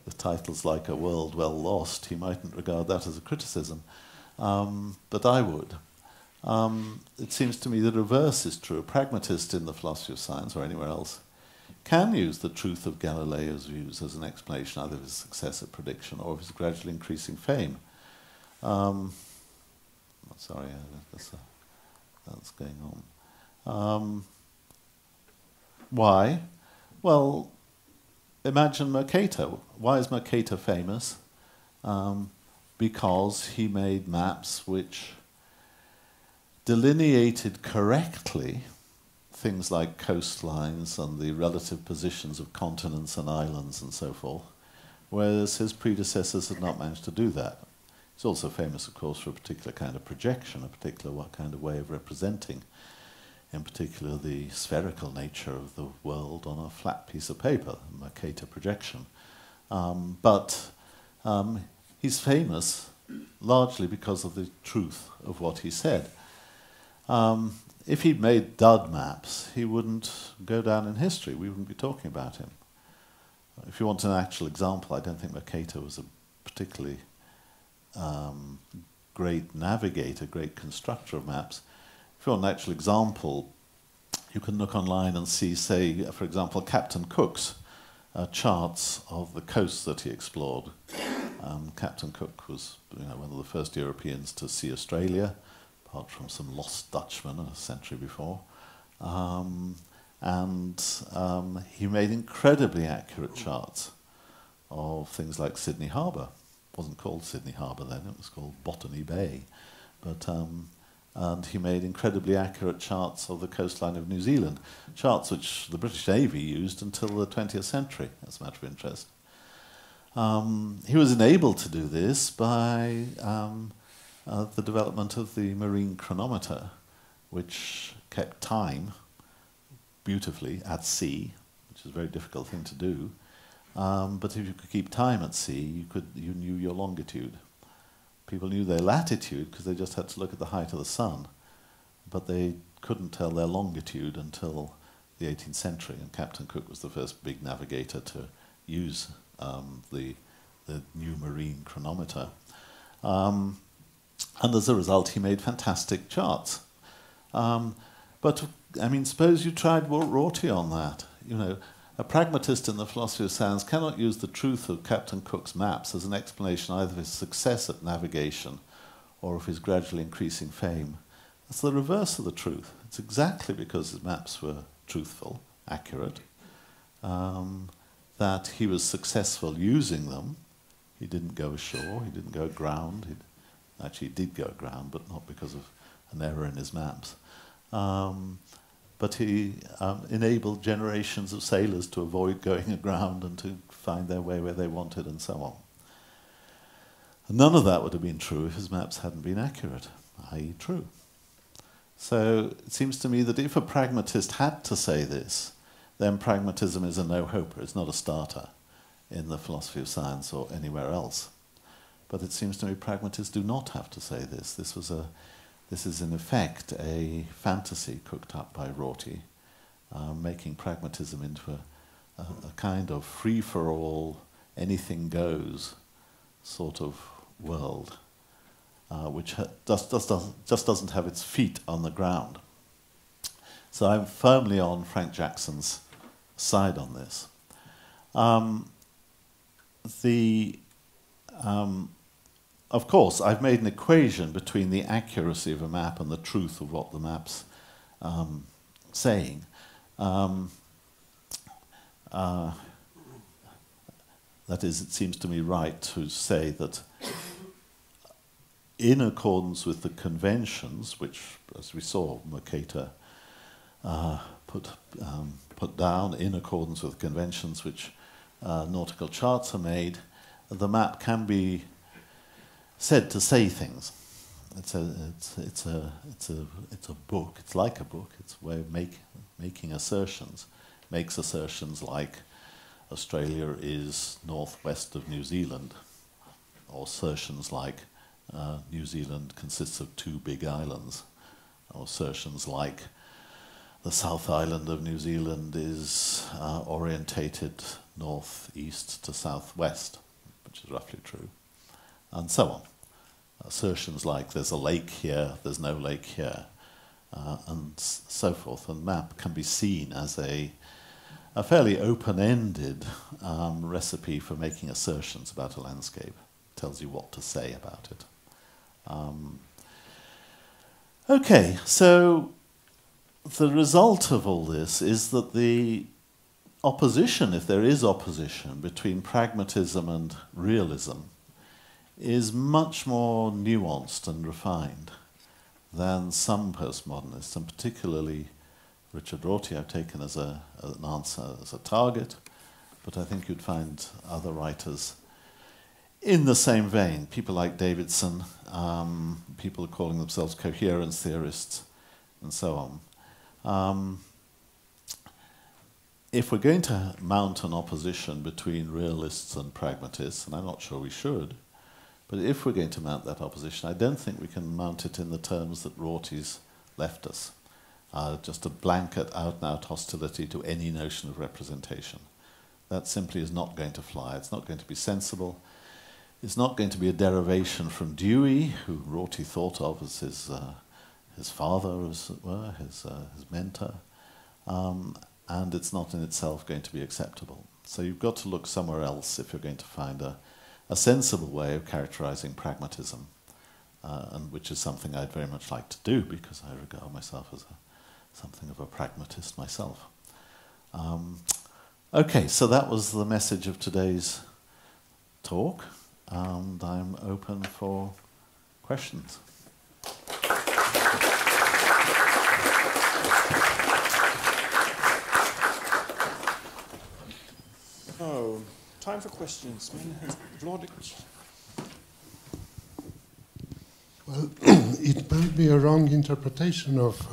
with titles like A World Well Lost, he mightn't regard that as a criticism, but I would. It seems to me the reverse is true. A pragmatist in the philosophy of science or anywhere else can use the truth of Galileo's views as an explanation either of his success at prediction or of his gradually increasing fame. Sorry, that's going on. Why? Well, imagine Mercator. Why is Mercator famous? Because he made maps which delineated correctly things like coastlines and the relative positions of continents and islands and so forth, whereas his predecessors had not managed to do that. He's also famous, of course, for a particular kind of projection, a particular kind of way of representing, in particular the spherical nature of the world on a flat piece of paper, the Mercator projection. But he's famous largely because of the truth of what he said. If he'd made dud maps, he wouldn't go down in history. We wouldn't be talking about him. If you want an actual example, I don't think Mercator was a particularly great navigator, great constructor of maps. If you want an actual example, you can look online and see, say, for example, Captain Cook's charts of the coasts that he explored. Captain Cook was one of the first Europeans to see Australia, apart from some lost Dutchmen a century before. And he made incredibly accurate charts of things like Sydney Harbour. It wasn't called Sydney Harbour then, it was called Botany Bay. But and he made incredibly accurate charts of the coastline of New Zealand, charts which the British Navy used until the 20th century, as a matter of interest. He was enabled to do this by the development of the marine chronometer, which kept time beautifully at sea, which is a very difficult thing to do. But if you could keep time at sea, you knew your longitude. People knew their latitude because they just had to look at the height of the sun, but they couldn't tell their longitude until the 18th century, and Captain Cook was the first big navigator to use the new marine chronometer. And as a result, he made fantastic charts. But, I mean, suppose you tried Rorty on that. You know, a pragmatist in the philosophy of science cannot use the truth of Captain Cook's maps as an explanation either of his success at navigation or of his gradually increasing fame. That's the reverse of the truth. It's exactly because his maps were truthful, accurate, that he was successful using them. He didn't go ashore, he didn't go aground. Actually, he did go aground, but not because of an error in his maps. But he enabled generations of sailors to avoid going aground and to find their way where they wanted and so on. And none of that would have been true if his maps hadn't been accurate, i.e. true. So it seems to me that if a pragmatist had to say this, then pragmatism is a no-hoper. It's not a starter in the philosophy of science or anywhere else. But it seems to me pragmatists do not have to say this. This is in effect a fantasy cooked up by Rorty, making pragmatism into a kind of free-for-all, anything goes sort of world, which just doesn't have its feet on the ground. So I'm firmly on Frank Jackson's side on this. Of course, I've made an equation between the accuracy of a map and the truth of what the map's saying. That is, it seems to me right to say that in accordance with the conventions, which, as we saw, Mercator put down, in accordance with conventions which nautical charts are made, the map can be said to say things. It's a book. It's like a book. It's a way of making assertions. Makes assertions like Australia is northwest of New Zealand, or assertions like New Zealand consists of 2 big islands, or assertions like the South Island of New Zealand is orientated northeast to southwest, which is roughly true, and so on. Assertions like there's a lake here, there's no lake here, and so forth. And the map can be seen as a fairly open-ended recipe for making assertions about a landscape. It tells you what to say about it. Okay, so the result of all this is that the opposition, if there is opposition, between pragmatism and realism is much more nuanced and refined than some postmodernists, and particularly Richard Rorty I've taken as an answer, as a target, but I think you'd find other writers in the same vein, people like Davidson, people calling themselves coherence theorists, and so on. If we're going to mount an opposition between realists and pragmatists, and I'm not sure we should, but if we're going to mount that opposition, I don't think we can mount it in the terms that Rorty's left us. Just a blanket, out-and-out hostility to any notion of representation. That simply is not going to fly. It's not going to be sensible. It's not going to be a derivation from Dewey, who Rorty thought of as his father, as it were, his mentor. And it's not in itself going to be acceptable. So you've got to look somewhere else if you're going to find a sensible way of characterizing pragmatism, and which is something I'd very much like to do because I regard myself as something of a pragmatist myself. Okay, so that was the message of today's talk, and I'm open for questions. Oh, time for questions. Vladimir. Well, it might be a wrong interpretation of,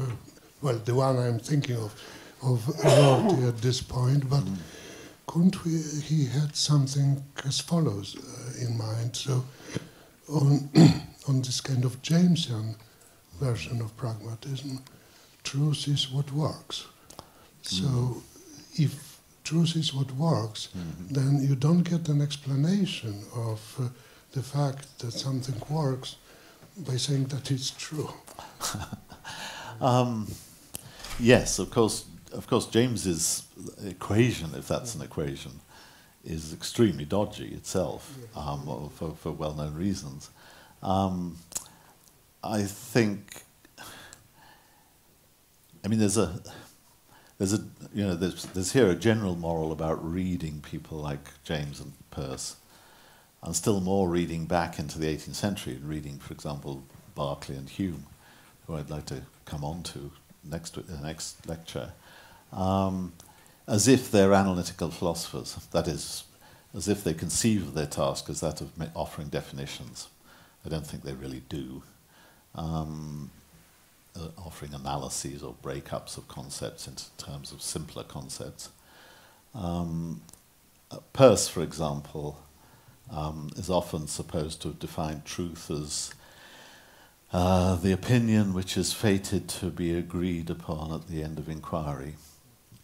well, the one I'm thinking of Rorty at this point, but couldn't he had something as follows in mind. So, on on this kind of Jamesian version of pragmatism, truth is what works. So if truth is what works, then you don't get an explanation of the fact that something works by saying that it's true. Yes, of course, James's equation, if that's an equation, is extremely dodgy itself, for well-known reasons. I think, I mean, there's here a general moral about reading people like James and Peirce, and still more reading back into the 18th century, and reading, for example, Berkeley and Hume, who I'd like to come on to next lecture, as if they're analytical philosophers. That is, as if they conceive of their task as that of offering definitions. I don't think they really do. Offering analyses or breakups of concepts into terms of simpler concepts. Peirce, for example, is often supposed to have defined truth as the opinion which is fated to be agreed upon at the end of inquiry.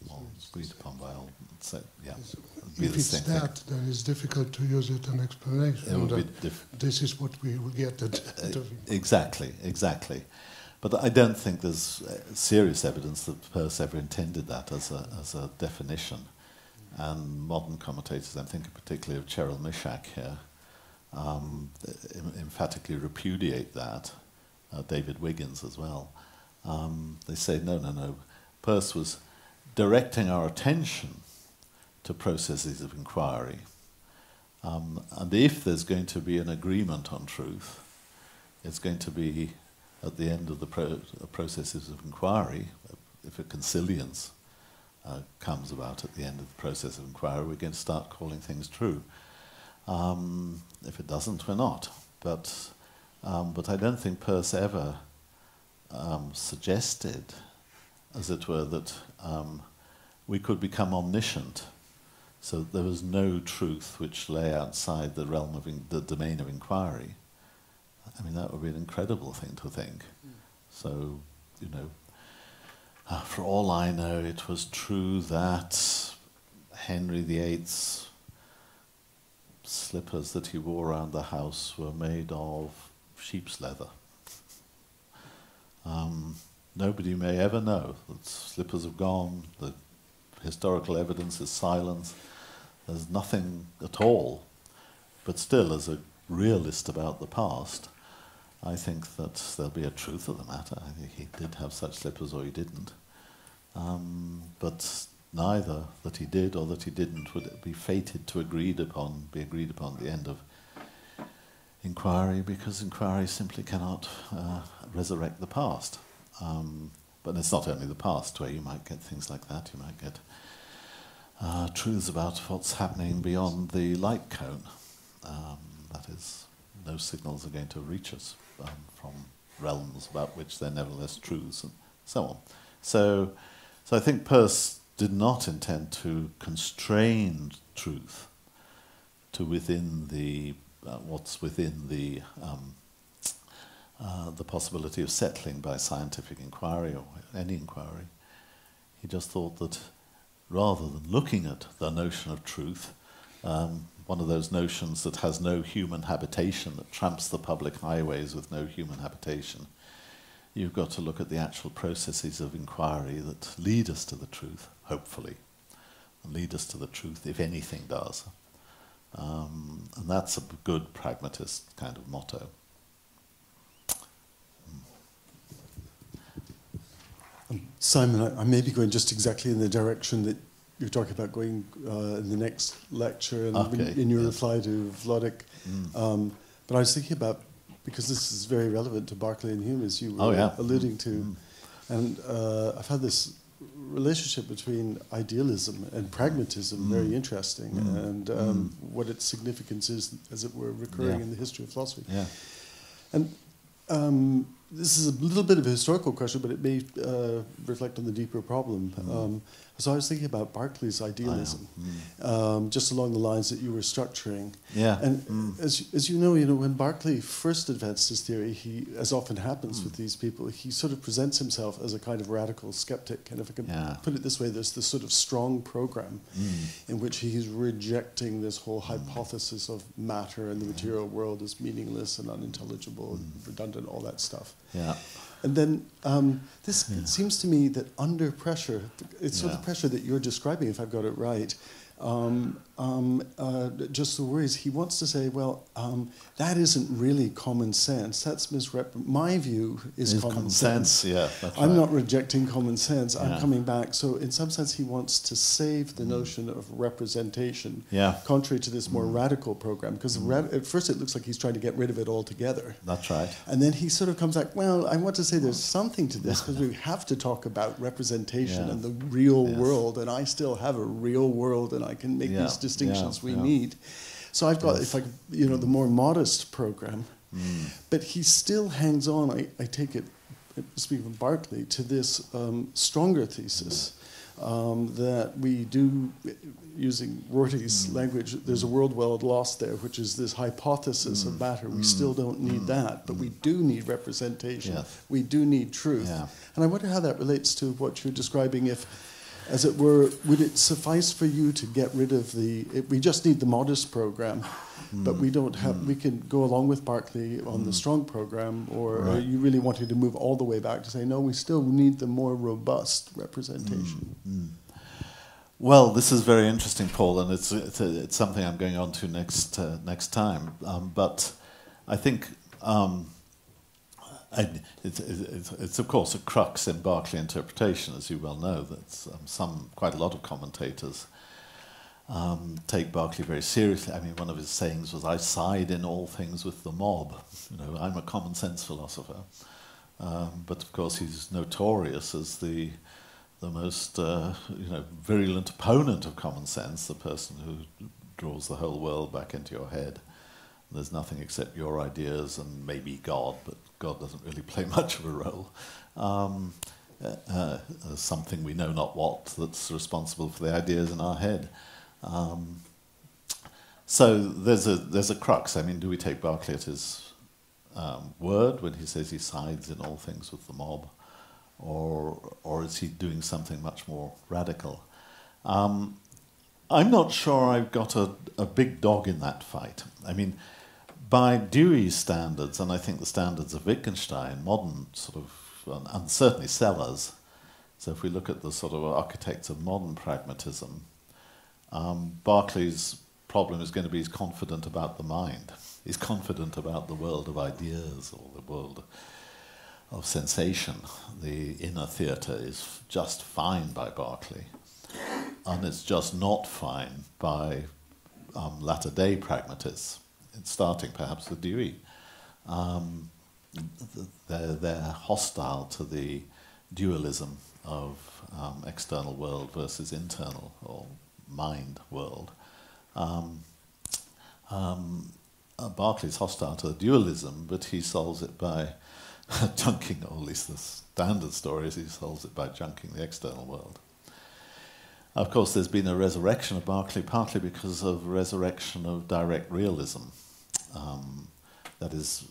Well, agreed upon by all. So, yeah, if it's that, then it's difficult to use it as an explanation. It would be this is what we will get at the end of inquiry. Exactly. But I don't think there's serious evidence that Peirce ever intended that as a definition. And modern commentators, I'm thinking particularly of Cheryl Mishak here, emphatically repudiate that. David Wiggins as well. They say, no. Peirce was directing our attention to processes of inquiry. And if there's going to be an agreement on truth, it's going to be at the end of the processes of inquiry. If a consilience comes about at the end of the process of inquiry, we're going to start calling things true. If it doesn't, we're not. But I don't think Peirce ever suggested, as it were, that we could become omniscient, so that there was no truth which lay outside the realm of the domain of inquiry. I mean, that would be an incredible thing to think. So, for all I know, it was true that Henry VIII's slippers that he wore around the house were made of sheep's leather. Nobody may ever know that slippers have gone, the historical evidence is silent, there's nothing at all. But still, as a realist about the past, I think that there'll be a truth of the matter. I think he did have such slippers or he didn't. But neither that he did or that he didn't would be fated to be agreed upon at the end of inquiry, because inquiry simply cannot resurrect the past. But it's not only the past where you might get things like that. You might get truths about what's happening beyond the light cone. That is, no signals are going to reach us from realms about which they're nevertheless truths, and so on. So I think Peirce did not intend to constrain truth to within the what's within the possibility of settling by scientific inquiry or any inquiry. He just thought that rather than looking at the notion of truth, one of those notions that has no human habitation, that tramps the public highways with no human habitation, you've got to look at the actual processes of inquiry that lead us to the truth, hopefully, and lead us to the truth if anything does. And that's a good pragmatist kind of motto. Simon, I may be going just exactly in the direction that you're talking about going in the next lecture and in your reply to Vlodek. But I was thinking about, because this is very relevant to Berkeley and Hume, as you were alluding to, and I found this relationship between idealism and pragmatism very interesting, and what its significance is, as it were, recurring in the history of philosophy. Yeah. And this is a little bit of a historical question, but it may reflect on the deeper problem. So I was thinking about Barclays Idealism, just along the lines that you were structuring. Yeah. And as you know, when Berkeley first advanced his theory, he, as often happens with these people, he sort of presents himself as a kind of radical skeptic. And if I can put it this way, there's this sort of strong program in which he's rejecting this whole hypothesis of matter and the material world as meaningless and unintelligible and redundant, all that stuff. Yeah. And then this it seems to me that under pressure, it's sort of pressure that you're describing, if I've got it right, just the worries. He wants to say, well, that isn't really common sense. That's my view is common sense. Yeah, that's I'm right. not rejecting common sense. Yeah. I'm coming back. So in some sense, he wants to save the notion of representation, contrary to this more radical program. Because at first it looks like he's trying to get rid of it altogether. That's right. And then he sort of comes back, well, I want to say there's something to this because we have to talk about representation and the real world. And I still have a real world and I can make these distinctions we need. So I've got, if I, the more modest program, but he still hangs on, I take it, speaking of Berkeley, to this stronger thesis that we do, using Rorty's language, there's a world well lost there, which is this hypothesis of matter. We still don't need that, but we do need representation. Yes. We do need truth. Yeah. And I wonder how that relates to what you're describing, if, as it were, would it suffice for you to get rid of we just need the modest program, but we don't have, we can go along with Berkeley on the strong program, or are you really wanting to move all the way back to say, no, we still need the more robust representation? Well, this is very interesting, Paul, and it's something I'm going on to next time. But I think it's of course a crux in Berkeley interpretation, as you well know. That quite a lot of commentators take Berkeley very seriously. I mean, one of his sayings was, "I side in all things with the mob." I'm a common sense philosopher, but of course he's notorious as the most virulent opponent of common sense, the person who draws the whole world back into your head. There's nothing except your ideas and maybe God, but God doesn't really play much of a role. Something we know not what that's responsible for the ideas in our head. So there's a crux. I mean, do we take Berkeley at his word when he says he sides in all things with the mob, or is he doing something much more radical? I'm not sure I've got a big dog in that fight. I mean, by Dewey's standards, and I think the standards of Wittgenstein, modern sort of, and certainly Sellers, so if we look at the sort of architects of modern pragmatism, Berkeley's problem is going to be he's confident about the mind. He's confident about the world of ideas or the world of sensation. The inner theatre is just fine by Berkeley, and it's just not fine by latter-day pragmatists. It's starting perhaps with Dewey. They're hostile to the dualism of external world versus internal or mind world. Berkeley's hostile to the dualism, but he solves it by junking, or at least the standard story is he solves it by junking the external world. Of course, there's been a resurrection of Berkeley, partly because of resurrection of direct realism. That is,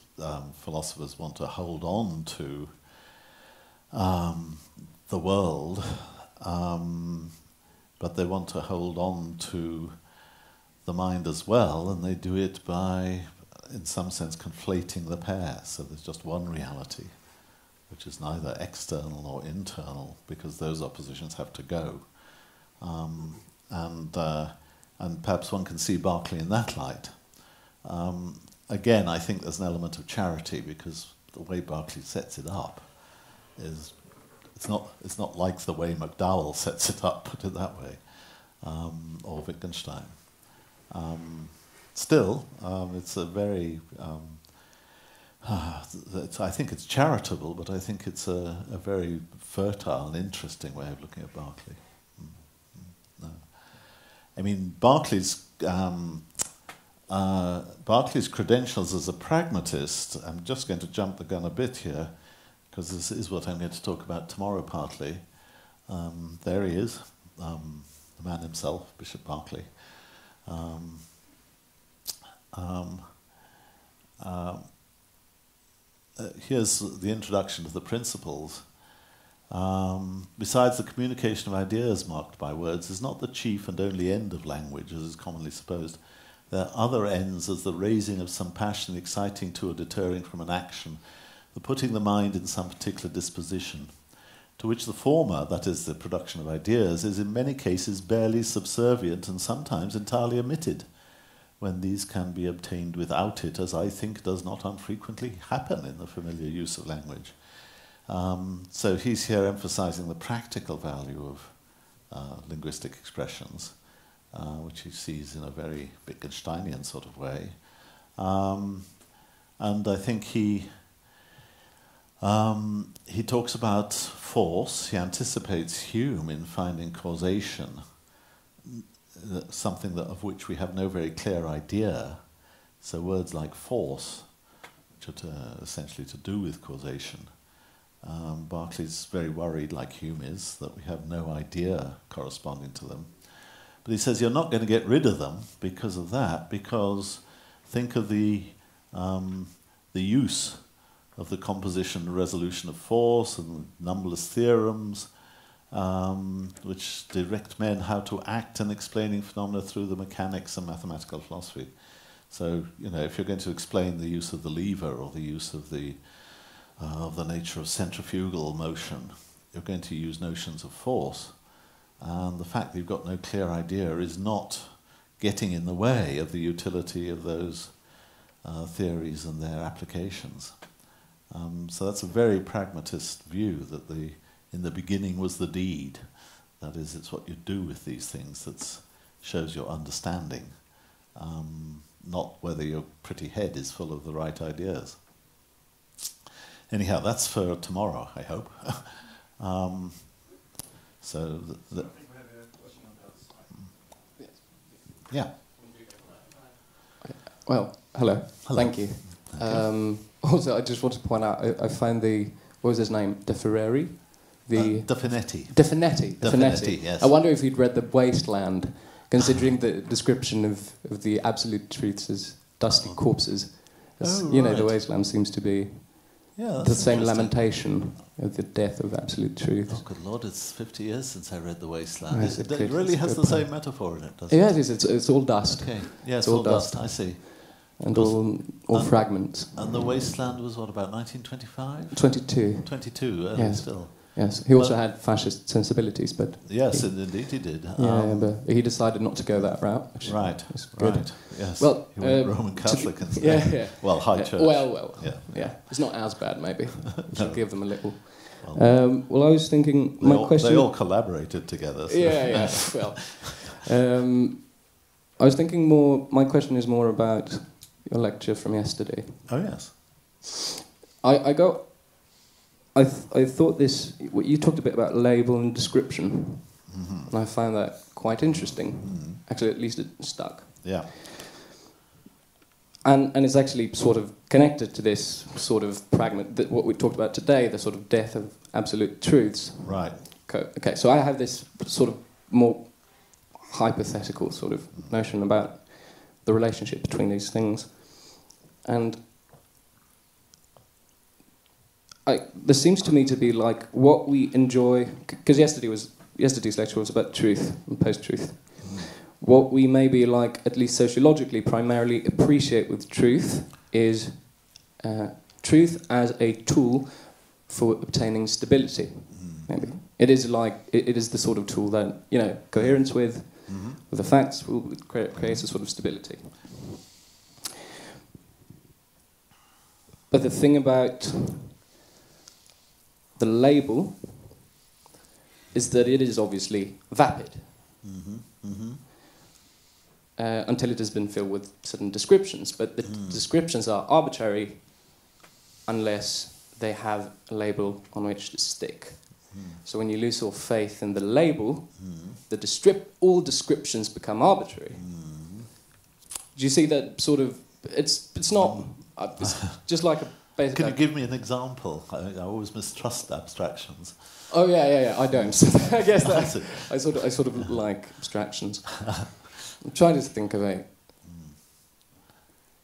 philosophers want to hold on to the world, but they want to hold on to the mind as well, and they do it by, in some sense, conflating the pair. So there's just one reality, which is neither external nor internal, because those oppositions have to go. And perhaps one can see Berkeley in that light. Again, I think there's an element of charity, because the way Berkeley sets it up is it's not like the way McDowell sets it up, put it that way, or Wittgenstein. Still, it's a very I think it's charitable, but I think it's a very fertile and interesting way of looking at Berkeley. No. I mean, Berkeley's credentials as a pragmatist, I'm just going to jump the gun a bit here, because this is what I'm going to talk about tomorrow partly. There he is, the man himself, Bishop Berkeley. Here's the introduction to the principles. Besides, the communication of ideas marked by words is not the chief and only end of language, as is commonly supposed. There are other ends, as the raising of some passion exciting to or deterring from an action, the putting the mind in some particular disposition, to which the former, that is, the production of ideas, is in many cases barely subservient and sometimes entirely omitted, when these can be obtained without it, as I think does not unfrequently happen in the familiar use of language. So he's here emphasizing the practical value of linguistic expressions, which he sees in a very Wittgensteinian sort of way. And I think he talks about force. He anticipates Hume in finding causation, something of which we have no very clear idea. So words like force, which are essentially to do with causation. Berkeley's very worried, like Hume is, that we have no idea corresponding to them. But he says you're not going to get rid of them because of that, because think of the use of the composition and resolution of force and numberless theorems, which direct men how to act in explaining phenomena through the mechanics and mathematical philosophy. So, if you're going to explain the use of the lever or the use of the nature of centrifugal motion, you're going to use notions of force. And the fact that you've got no clear idea is not getting in the way of the utility of those theories and their applications. So that's a very pragmatist view, that in the beginning was the deed. That is, it's what you do with these things that shows your understanding, not whether your pretty head is full of the right ideas. Anyhow, that's for tomorrow, I hope. So, I think we have a question on the other side. yeah. Well, hello. Hello. Thank you. Also, I just want to point out, I found what was his name? De Ferreri? De Finetti. De Finetti. De Finetti, yes. I wonder if he'd read the Wasteland, considering the description of the absolute truths as dusty corpses. As, right. The Wasteland seems to be the same lamentation of the death of absolute truth. Oh, good Lord, it's 50 years since I read The Wasteland. Yes, It really has the same metaphor in it, doesn't it? Yes, it's all dust. Okay, yeah, it's all dust, I see. And all fragments. And The Wasteland was what, about 1925? 22. 22, yes. Still. Yes, he also had fascist sensibilities, but... Yes, indeed he did. But he decided not to go that route, which was good. Right, yes. Well, he went Roman Catholic instead. Yeah. Well, High Church. Well. Yeah. It's not as bad, maybe. We should give them a little... Well, I was thinking... They all collaborated together. So. Yeah. Well, I was thinking more... My question is more about your lecture from yesterday. Oh, yes. I thought you talked a bit about label and description, and I found that quite interesting. Actually, at least it stuck. Yeah. And it's actually sort of connected to this sort of what we talked about today, the sort of death of absolute truths. Right. Okay, so I have this sort of more hypothetical sort of notion about the relationship between these things. And there seems to me to be like what we enjoy, because yesterday's lecture was about truth and post-truth. What we maybe like, at least sociologically, primarily appreciate with truth is truth as a tool for obtaining stability. Maybe it is like it is the sort of tool that coherence with the facts will create a sort of stability. But the thing about the label is that it is obviously vapid until it has been filled with certain descriptions. But the descriptions are arbitrary unless they have a label on which to stick. So when you lose all faith in the label, all descriptions become arbitrary. Do you see that sort of? It's not. It's just like basically. Can you give me an example? I always mistrust abstractions. Oh yeah. I don't. So I guess That's that it. I sort of like abstractions. I'm trying to think of a.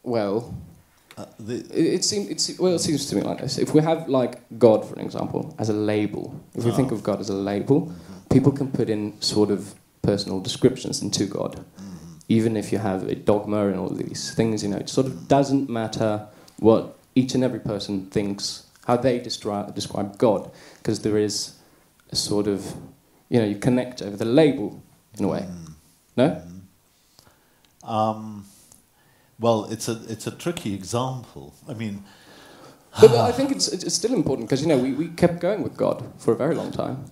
Well, it seems to me like this. If we have like God, for example, as a label, if we think of God as a label, people can put in sort of personal descriptions into God. Even if you have a dogma and all these things, you know, it sort of doesn't matter what each and every person thinks, how they describe God, because there is a sort of, you know, you connect over the label in a way. No? Well, it's a tricky example. I mean, but I think it's still important because, you know, we kept going with God for a very long time,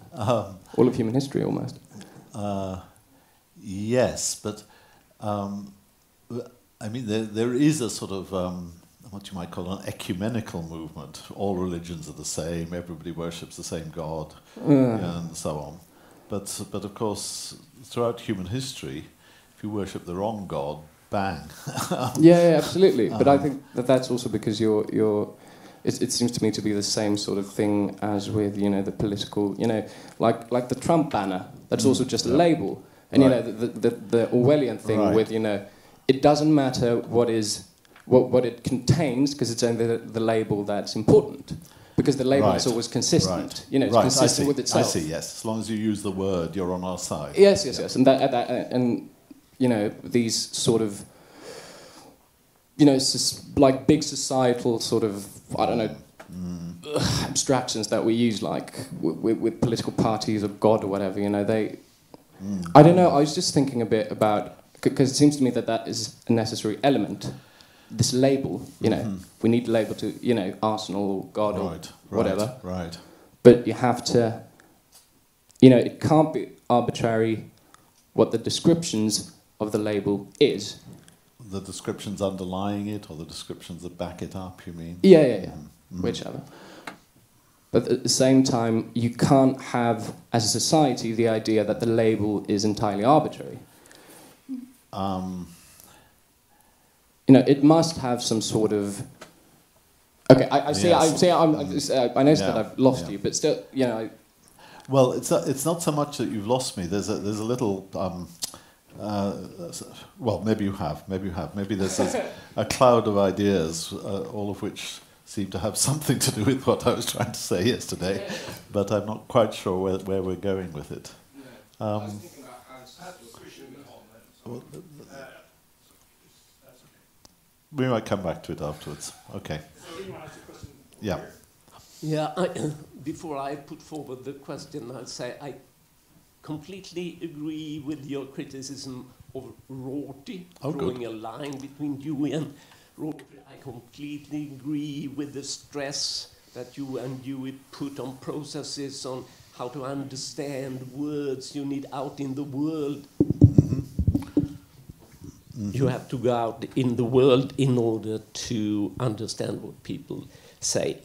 all of human history almost. Yes, but I mean, there is a sort of what you might call an ecumenical movement. All religions are the same. Everybody worships the same God, and so on. But of course, throughout human history, if you worship the wrong God, bang. yeah, absolutely. But I think that's also because it seems to me to be the same sort of thing as with, you know, the political, you know, like the Trump banner. That's also just a label. And you know, the Orwellian thing with, you know, it doesn't matter what it contains because it's only the label that's important. Because the label is always consistent. You know, it's consistent with itself. I see. Yes, as long as you use the word, you're on our side. Yes. And and you know, these sort of, you know, like big societal sort of, I don't know, abstractions that we use, like with political parties or God or whatever. You know, they. I don't know. I was just thinking a bit about, because it seems to me that is a necessary element. This label, you know, we need a label to, you know, Arsenal or God or whatever. Right. But you have to, you know, it can't be arbitrary what the descriptions of the label is. The descriptions underlying it, or the descriptions that back it up, you mean? Yeah. Whichever. But at the same time, you can't have, as a society, the idea that the label is entirely arbitrary. You know, it must have some sort of. Okay, I know that I've lost you, but still, you know. Well, it's not so much that you've lost me. There's a little. Well, maybe you have. Maybe there's a cloud of ideas, all of which seem to have something to do with what I was trying to say yesterday, but I'm not quite sure where we're going with it. I was thinking about Aristotle, Christian We might come back to it afterwards. Okay. Yeah. Yeah. Before I put forward the question, I'll say I completely agree with your criticism of Rorty, drawing a line between you and Rorty. I completely agree with the stress that you and Dewey put on processes, on how to understand words you need out in the world. You have to go out in the world in order to understand what people say.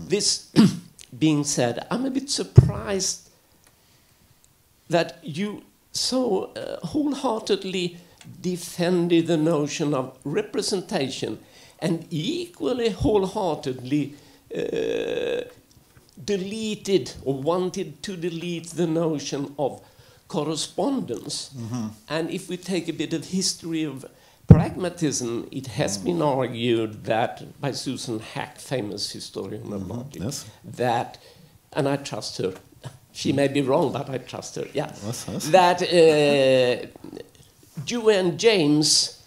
This being said, I'm a bit surprised that you so wholeheartedly defended the notion of representation and equally wholeheartedly deleted or wanted to delete the notion of correspondence. And if we take a bit of history of pragmatism, it has been argued that by Susan Hack, famous historian of logic, that, and I trust her, she may be wrong, but I trust her, that Dewey and James,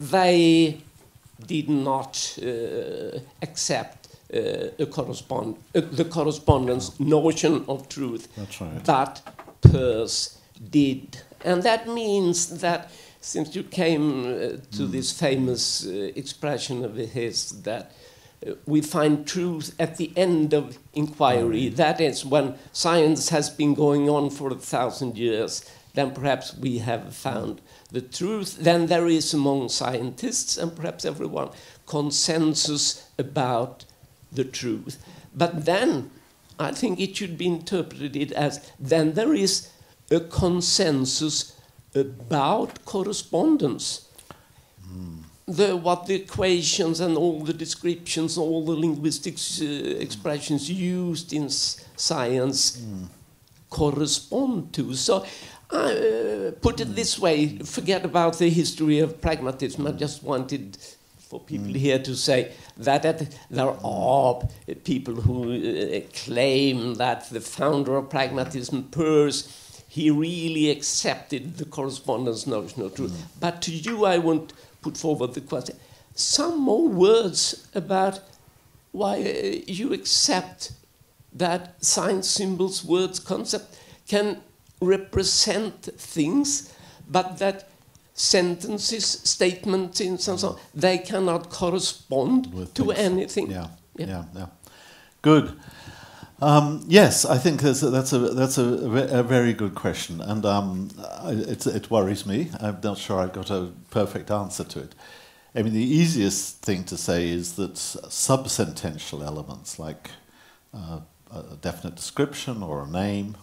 they did not accept the correspondence notion of truth. That's right. But Peirce did. And that means that, since you came to this famous expression of his, that we find truth at the end of inquiry, that is, when science has been going on for 1,000 years, then perhaps we have found the truth. Then there is among scientists, and perhaps everyone, consensus about the truth. But then I think it should be interpreted as then there is a consensus about correspondence. what the equations and all the descriptions, all the linguistics expressions used in science correspond to. So I put it this way, forget about the history of pragmatism. I just wanted for people here to say that there are people who claim that the founder of pragmatism, Peirce, he really accepted the correspondence notion of truth. But to you, I want put forward the question, some more words about why you accept that signs, symbols, words, concepts can represent things, but that sentences, statements, and so on, they cannot correspond to anything. Yeah. Good. Yes, I think that's a very good question, and it worries me. I'm not sure I've got a perfect answer to it. I mean, the easiest thing to say is that subsentential elements, like a definite description or a name,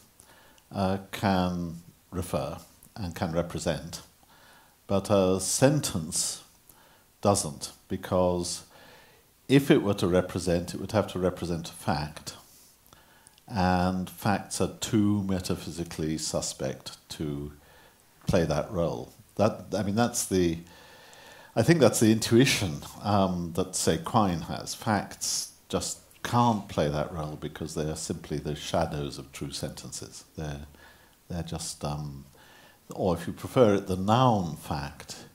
can refer and can represent, but a sentence doesn't, because if it were to represent, it would have to represent a fact. And facts are too metaphysically suspect to play that role. I think that's the intuition that, say, Quine has. Facts just can't play that role because they are simply the shadows of true sentences. They're just, or if you prefer it, the noun fact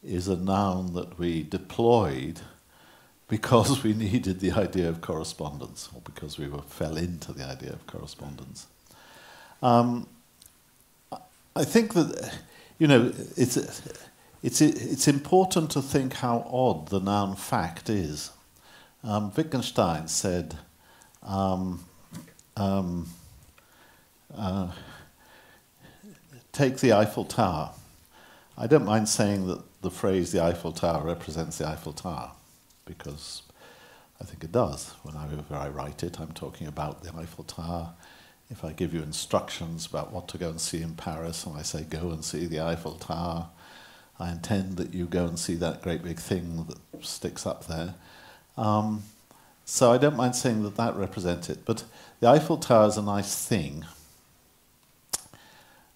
is a noun that we deployed because we needed the idea of correspondence, or because we fell into the idea of correspondence. I think that, it's important to think how odd the noun fact is. Wittgenstein said, take the Eiffel Tower. I don't mind saying that the phrase the Eiffel Tower represents the Eiffel Tower, because I think it does. Whenever I write it, I'm talking about the Eiffel Tower. If I give you instructions about what to go and see in Paris, and I say, go and see the Eiffel Tower, I intend that you go and see that great big thing that sticks up there. So I don't mind saying that represents it. But the Eiffel Tower is a nice thing.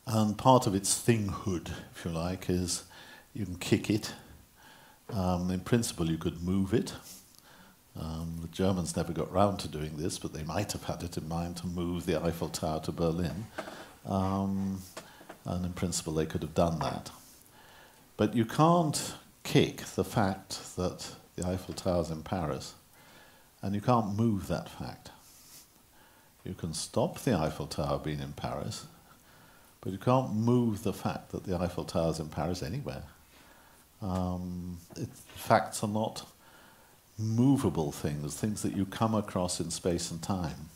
And part of its thinghood, if you like, is you can kick it. In principle, you could move it. The Germans never got round to doing this, but they might have had it in mind to move the Eiffel Tower to Berlin. And in principle, they could have done that. But you can't kick the fact that the Eiffel Tower is in Paris, and you can't move that fact. You can stop the Eiffel Tower being in Paris, but you can't move the fact that the Eiffel Tower is in Paris anywhere. Facts are not movable things that you come across in space and time.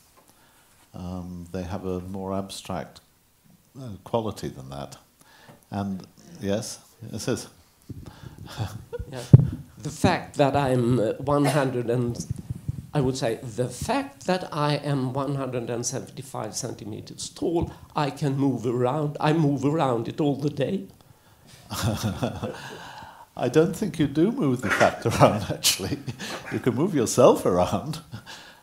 They have a more abstract quality than that. And yes, it says. Yeah. The fact that I'm 100 and I would say the fact that I am 175 centimeters tall, I can move around. I move around it all the day. I don't think you do move the fact around, actually. You can move yourself around.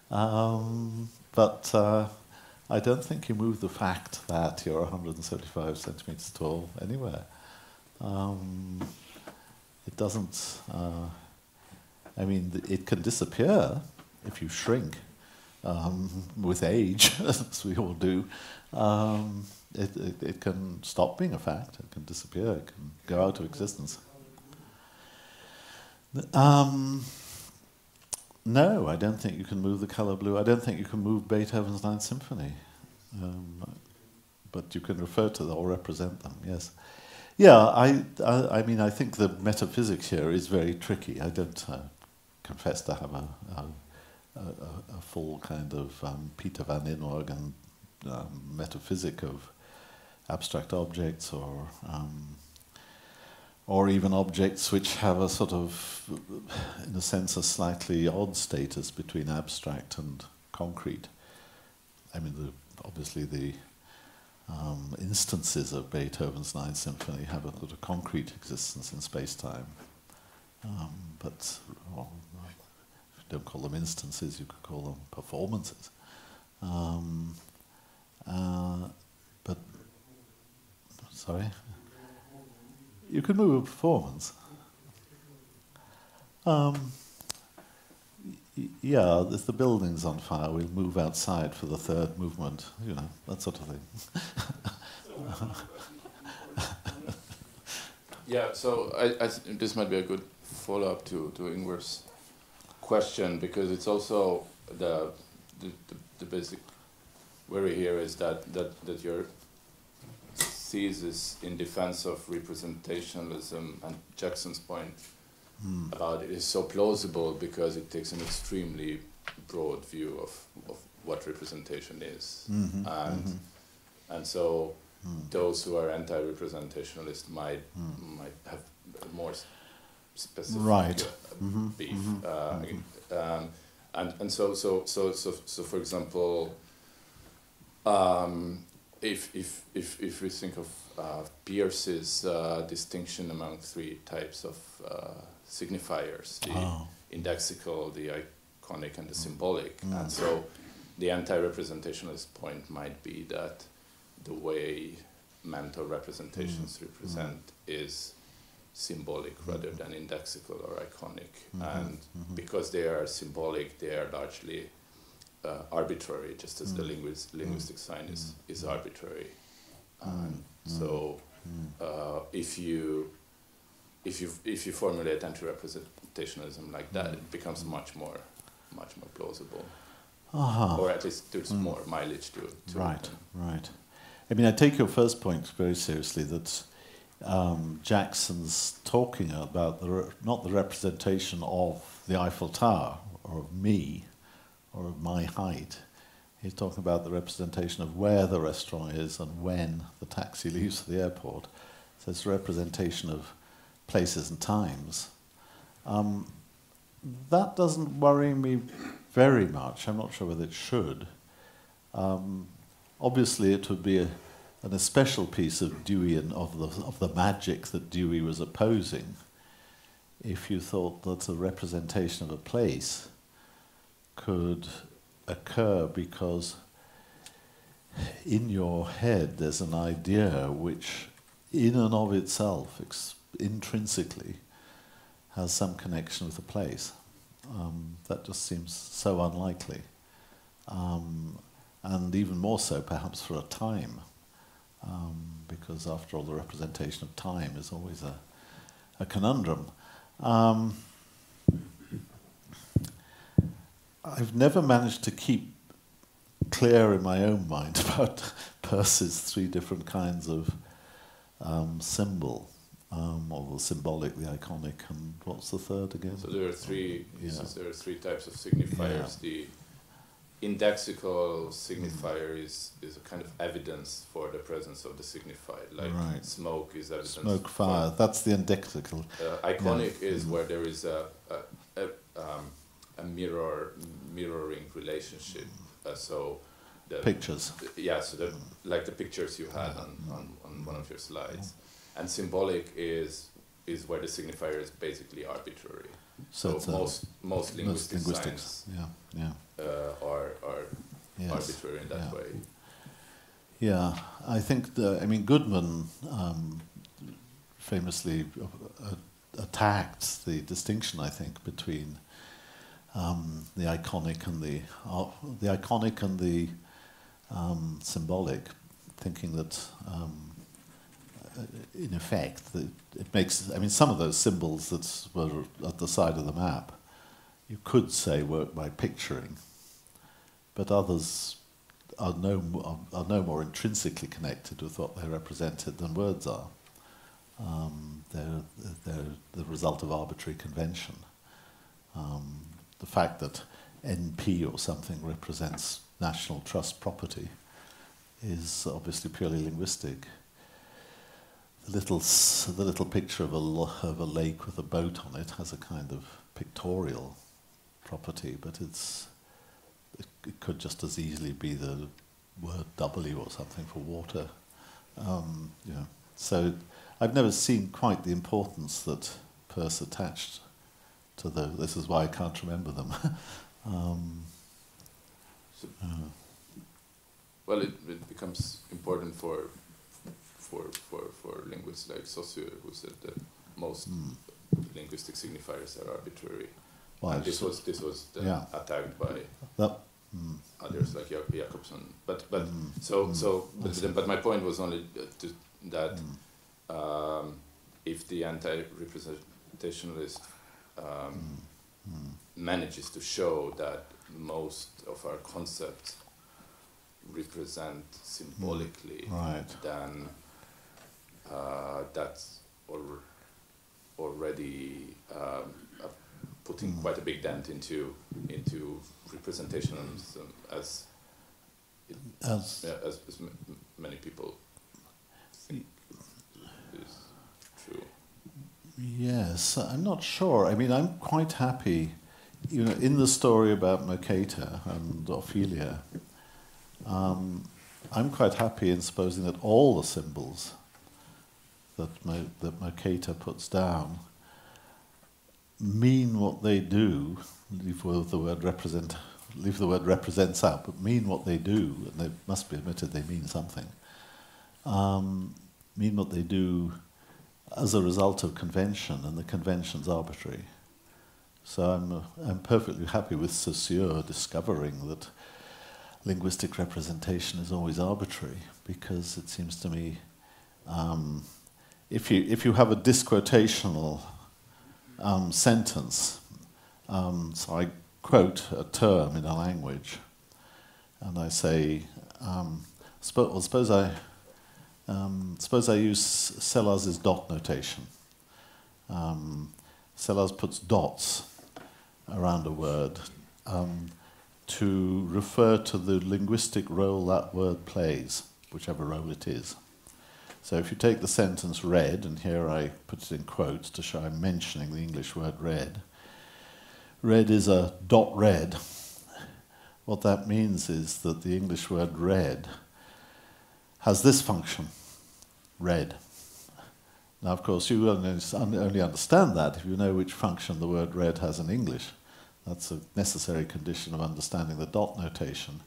But I don't think you move the fact that you're 175 centimeters tall anywhere. It doesn't... it can disappear if you shrink with age, as we all do. It can stop being a fact. It can disappear. It can go out of existence. No, I don't think you can move the color blue. I don't think you can move Beethoven's Ninth Symphony. But you can refer to them or represent them, yes. Yeah, I think the metaphysics here is very tricky. I don't confess to have a full kind of Peter van Inwagen metaphysic of abstract objects, or even objects which have a sort of, in a sense, a slightly odd status between abstract and concrete. Obviously the instances of Beethoven's Ninth Symphony have a sort of concrete existence in space-time. but well, if you don't call them instances, you could call them performances. But sorry, you could move a performance. Yeah, if the building's on fire, we'll move outside for the third movement, you know, that sort of thing. Yeah, so I this might be a good follow-up to Ingvar's question, because it's also the basic worry here is that your thesis in defense of representationalism and Jackson's point about it is so plausible because it takes an extremely broad view of what representation is. And so those who are anti-representationalist might have a more specific beef. And so for example, if we think of Peirce's distinction among three types of signifiers, the indexical, the iconic, and the symbolic, and so the anti-representationalist point might be that the way mental representations represent is symbolic rather than indexical or iconic, and because they are symbolic, they are largely arbitrary, just as the linguistic sign is arbitrary. So if you formulate anti-representationalism like that, it becomes much more plausible, or at least there's more mileage to Right, it. right. I mean, I take your first point very seriously, that Jackson's talking about not the representation of the Eiffel Tower or of me or of my height. He's talking about the representation of where the restaurant is and when the taxi leaves for the airport. So it's a representation of places and times. That doesn't worry me very much. I'm not sure whether it should. Obviously, it would be an especial piece of Deweyan, of the magic that Dewey was opposing, if you thought that a representation of a place could occur because in your head there's an idea which, in and of itself, intrinsically, has some connection with the place. That just seems so unlikely. And even more so, perhaps, for a time. Because, after all, the representation of time is always a conundrum. I've never managed to keep clear in my own mind about Peirce's three different kinds of symbol, or the symbolic, the iconic, and what's the third again? So there are three. There are three types of signifiers. Yeah. The indexical signifier is a kind of evidence for the presence of the signified, like smoke is evidence. Smoke, fire. That's the indexical. Iconic is where there is a mirroring relationship. So the pictures. So like the pictures you had on one of your slides, and symbolic is where the signifier is basically arbitrary. So most linguistic signs are arbitrary in that way. Yeah, I think Goodman famously attacked the distinction, I think, between the iconic and the symbolic, thinking that in effect it makes. I mean, some of those symbols that were at the side of the map, you could say work by picturing, but others are no more intrinsically connected with what they represented than words are. They're the result of arbitrary convention. The fact that NP or something represents national trust property is obviously purely linguistic. The little picture of a lake with a boat on it has a kind of pictorial property, but it could just as easily be the word W or something for water. So I've never seen quite the importance that Peirce attached to the. This is why I can't remember them. Well, it becomes important for linguists like Saussure, who said that most linguistic signifiers are arbitrary. Well, and this was attacked by others like Jacobson. But my point was only that if the anti-representationalist manages to show that most of our concepts represent symbolically, then that's already putting quite a big dent into representationalism as many people think is true. Yes, I'm not sure. I mean, I'm quite happy, in the story about Mercator and Ophelia. I'm quite happy in supposing that all the symbols that Mercator puts down mean what they do. Leave the word represents out, but mean what they do, and they must be admitted they mean something. Mean what they do as a result of convention, and the convention's arbitrary. So I'm perfectly happy with Saussure discovering that linguistic representation is always arbitrary, because it seems to me if you have a disquotational sentence, so I quote a term in a language, and I say, suppose I use Sellar's dot notation. Sellars puts dots around a word to refer to the linguistic role that word plays, whichever role it is. So if you take the sentence red, and here I put it in quotes to show I'm mentioning the English word red. Red is a dot red. What that means is that the English word red has this function, red. Now, of course, you only understand that if you know which function the word red has in English. That's a necessary condition of understanding the dot notation.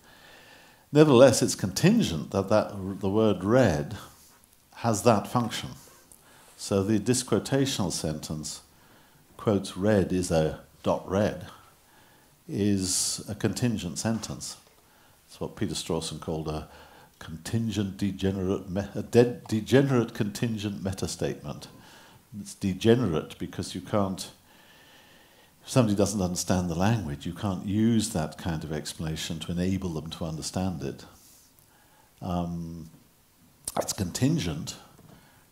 Nevertheless, it's contingent that the word red has that function. So the disquotational sentence, quotes red is a dot red, is a contingent sentence. It's what Peter Strawson called a degenerate contingent metastatement. It's degenerate because you can't, if somebody doesn't understand the language, you can't use that kind of explanation to enable them to understand it. It's contingent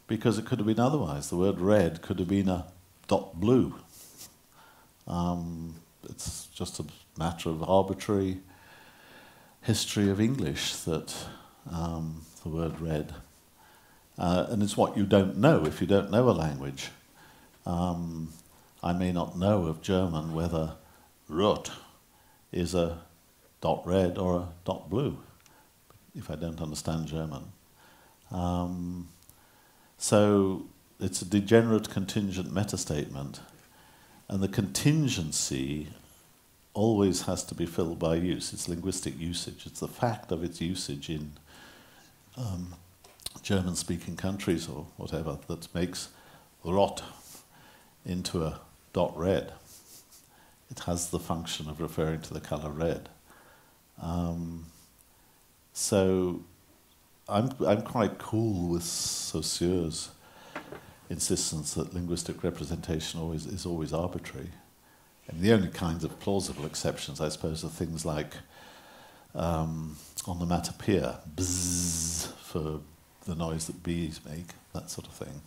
because it could have been otherwise. The word red could have been a dot blue. It's just a matter of arbitrary history of English that the word red. And it's what you don't know if you don't know a language. I may not know of German whether rot is a dot red or a dot blue if I don't understand German. So it's a degenerate contingent metastatement, and the contingency always has to be filled by use. It's linguistic usage. It's the fact of its usage in German-speaking countries or whatever that makes rot into a dot red. It has the function of referring to the colour red. So I'm quite cool with Saussure's insistence that linguistic representation is always arbitrary. And the only kinds of plausible exceptions, I suppose, are things like onomatopoeia, bzzz, for the noise that bees make, that sort of thing.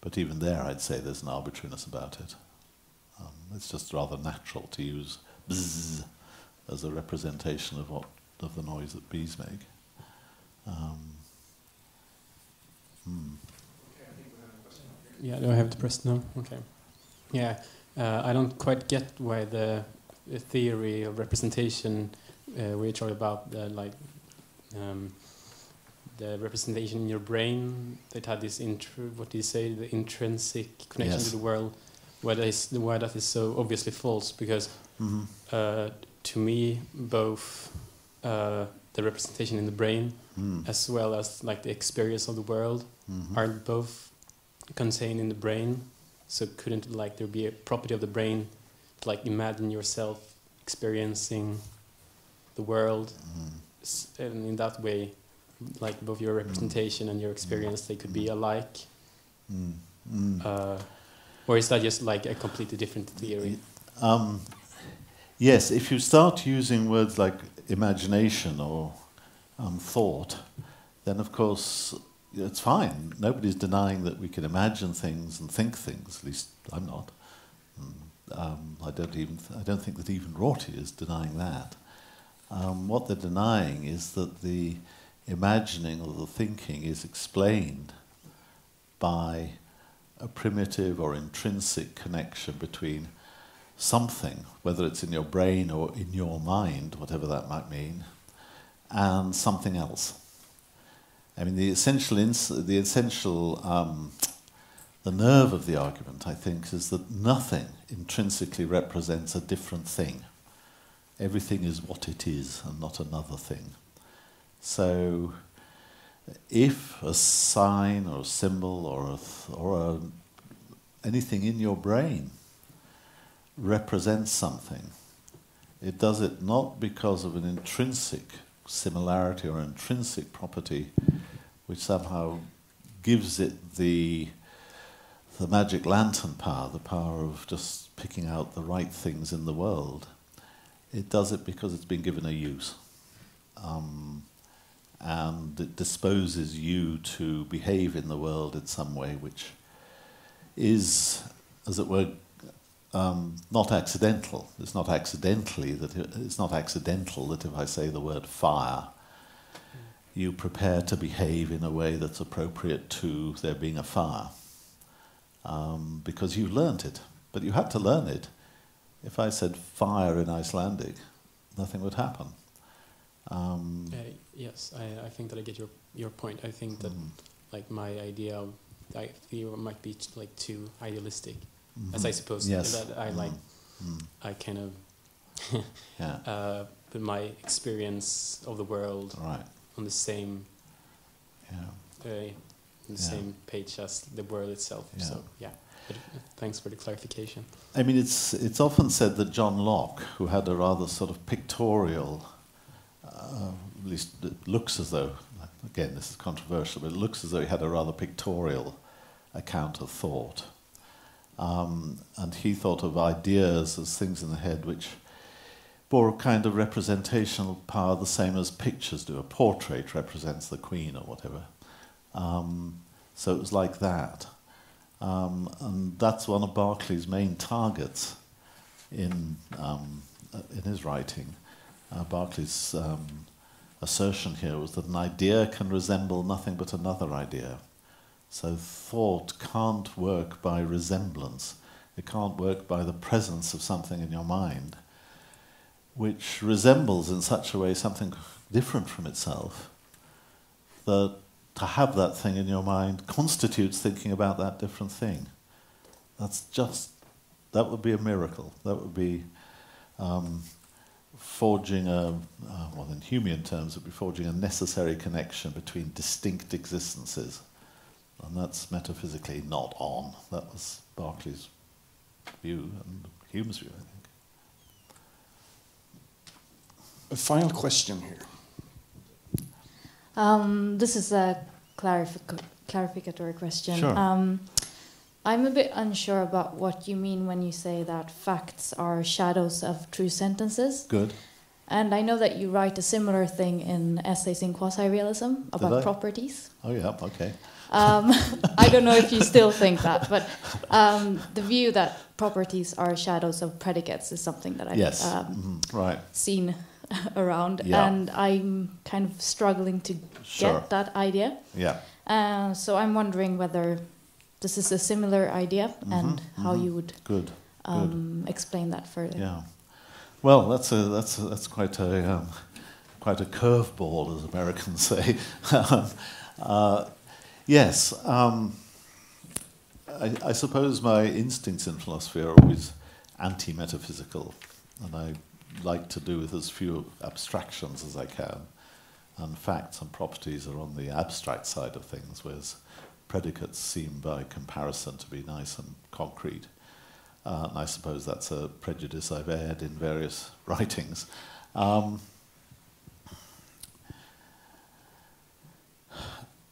But even there, I'd say there's an arbitrariness about it. It's just rather natural to use bzzz as a representation of the noise that bees make. Yeah, do I have to press no? Okay. Yeah, I don't quite get why the theory of representation we talk about the representation in your brain that had this what do you say, the intrinsic connection to the world, why that is so obviously false, because to me both the representation in the brain as well as like the experience of the world are both contained in the brain. So couldn't like there be a property of the brain to like imagine yourself experiencing the world, and in that way, like both your representation and your experience, they could be alike. Or is that just like a completely different theory? Yes, if you start using words like imagination or thought, then of course it's fine. Nobody's denying that we can imagine things and think things. At least I'm not. I don't think that even Rorty is denying that. What they're denying is that the imagining or the thinking is explained by a primitive or intrinsic connection between something, whether it's in your brain or in your mind, whatever that might mean, and something else. I mean, the nerve of the argument, I think, is that nothing intrinsically represents a different thing. Everything is what it is and not another thing. So, if a sign or a symbol or anything in your brain represents something, it does it not because of an intrinsic similarity or intrinsic property which somehow gives it the magic lantern power, the power of just picking out the right things in the world. It does it because it's been given a use. And it disposes you to behave in the world in some way which is, as it were, not accidental. It's not accidental that if I say the word fire, you prepare to behave in a way that's appropriate to there being a fire, because you learnt it. But you had to learn it. If I said fire in Icelandic, nothing would happen. Yes, I think that I get your point. I think that like my idea of theory might be like too idealistic, as I suppose that I like. I kind of put my experience of the world on the same same page as the world itself. Yeah. So but thanks for the clarification. I mean, it's often said that John Locke, who had a rather sort of pictorial, at least it looks as though, again this is controversial, but it looks as though he had a rather pictorial account of thought. And he thought of ideas as things in the head which bore a kind of representational power the same as pictures do. A portrait represents the queen or whatever. So it was like that. And that's one of Berkeley's main targets in his writing. Berkeley's assertion here was that an idea can resemble nothing but another idea. So thought can't work by resemblance. It can't work by the presence of something in your mind, which resembles in such a way something different from itself, that to have that thing in your mind constitutes thinking about that different thing. That would be a miracle. That would be forging well, in Humean terms, it would be forging a necessary connection between distinct existences. And that's metaphysically not on. That was Berkeley's view and Hume's view, I think. A final question here. This is a clarificatory question. Sure. I'm a bit unsure about what you mean when you say that facts are shadows of true sentences. Good. And I know that you write a similar thing in Essays in Quasi-Realism about properties. Oh yeah, okay. I don't know if you still think that, but the view that properties are shadows of predicates is something that I've seen around, and I'm kind of struggling to get that idea. Yeah. So I'm wondering whether this is a similar idea and how you would explain that further. Yeah. Well, that's quite a curveball, as Americans say. Yes. I suppose my instincts in philosophy are always anti-metaphysical, and I like to do with as few abstractions as I can. And facts and properties are on the abstract side of things, whereas predicates seem by comparison to be nice and concrete. And I suppose that's a prejudice I've aired in various writings.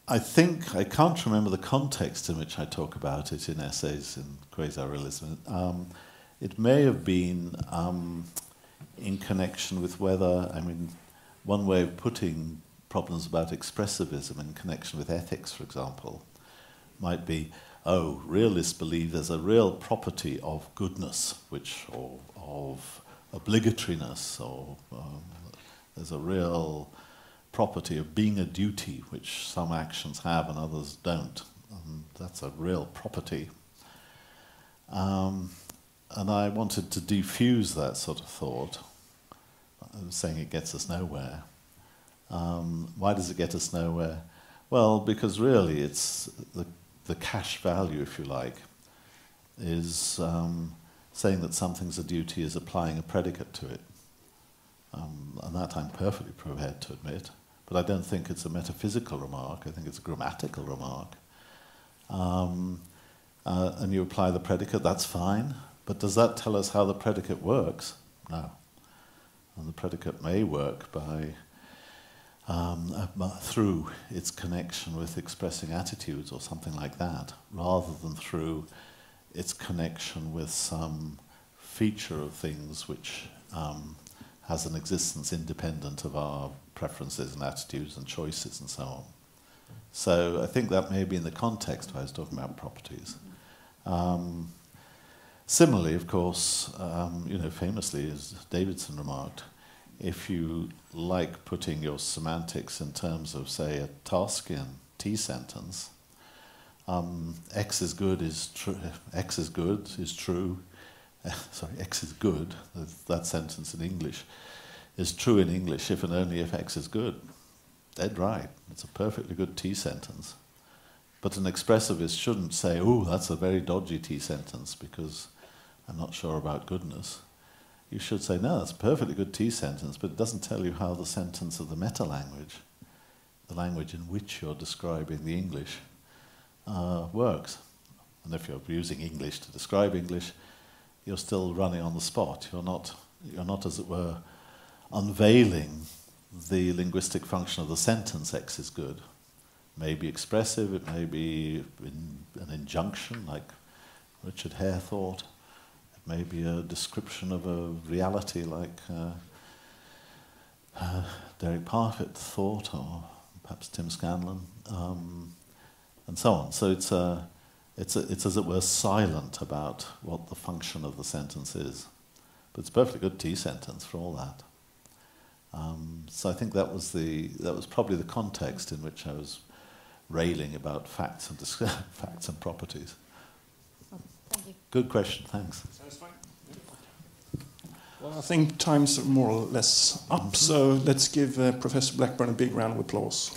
I think, I can't remember the context in which I talk about it in essays in quasi-realism. It may have been in connection with whether, I mean, one way of putting problems about expressivism in connection with ethics, for example, might be, oh, realists believe there's a real property of goodness, or of obligatoriness, or there's a real property of being a duty, which some actions have and others don't. And that's a real property. And I wanted to defuse that sort of thought. I was saying it gets us nowhere. Why does it get us nowhere? Well, because really it's the cash value, if you like, is saying that something's a duty is applying a predicate to it. And that I'm perfectly prepared to admit. But I don't think it's a metaphysical remark. I think it's a grammatical remark. And you apply the predicate, that's fine. But does that tell us how the predicate works? No. And the predicate may work by through its connection with expressing attitudes or something like that, rather than through its connection with some feature of things which has an existence independent of our preferences and attitudes and choices and so on. So I think that may be in the context where I was talking about properties. Similarly, of course, famously, as Davidson remarked, if you like putting your semantics in terms of, say, a Tarskian T-sentence, X is good is true. X is good is true. Sorry, X is good. That sentence in English is true in English if and only if X is good. Dead right. It's a perfectly good T-sentence. But an expressivist shouldn't say, "Oh, that's a very dodgy T-sentence because I'm not sure about goodness." You should say, "No, that's a perfectly good T-sentence, but it doesn't tell you how the sentence of the meta-language, the language in which you're describing the English, works." And if you're using English to describe English, you're still running on the spot. You're not, as it were, unveiling the linguistic function of the sentence "X is good." It may be expressive, it may be an injunction, like Richard Hare thought. It may be a description of a reality, like Derek Parfit thought, or perhaps Tim Scanlon, and so on. So it's as it were silent about what the function of the sentence is. But it's a perfectly good T-sentence for all that. So I think that was probably the context in which I was railing about facts and properties. Thank you. Good question, thanks. Satisfying? Well, I think time's more or less up, so let's give Professor Blackburn a big round of applause.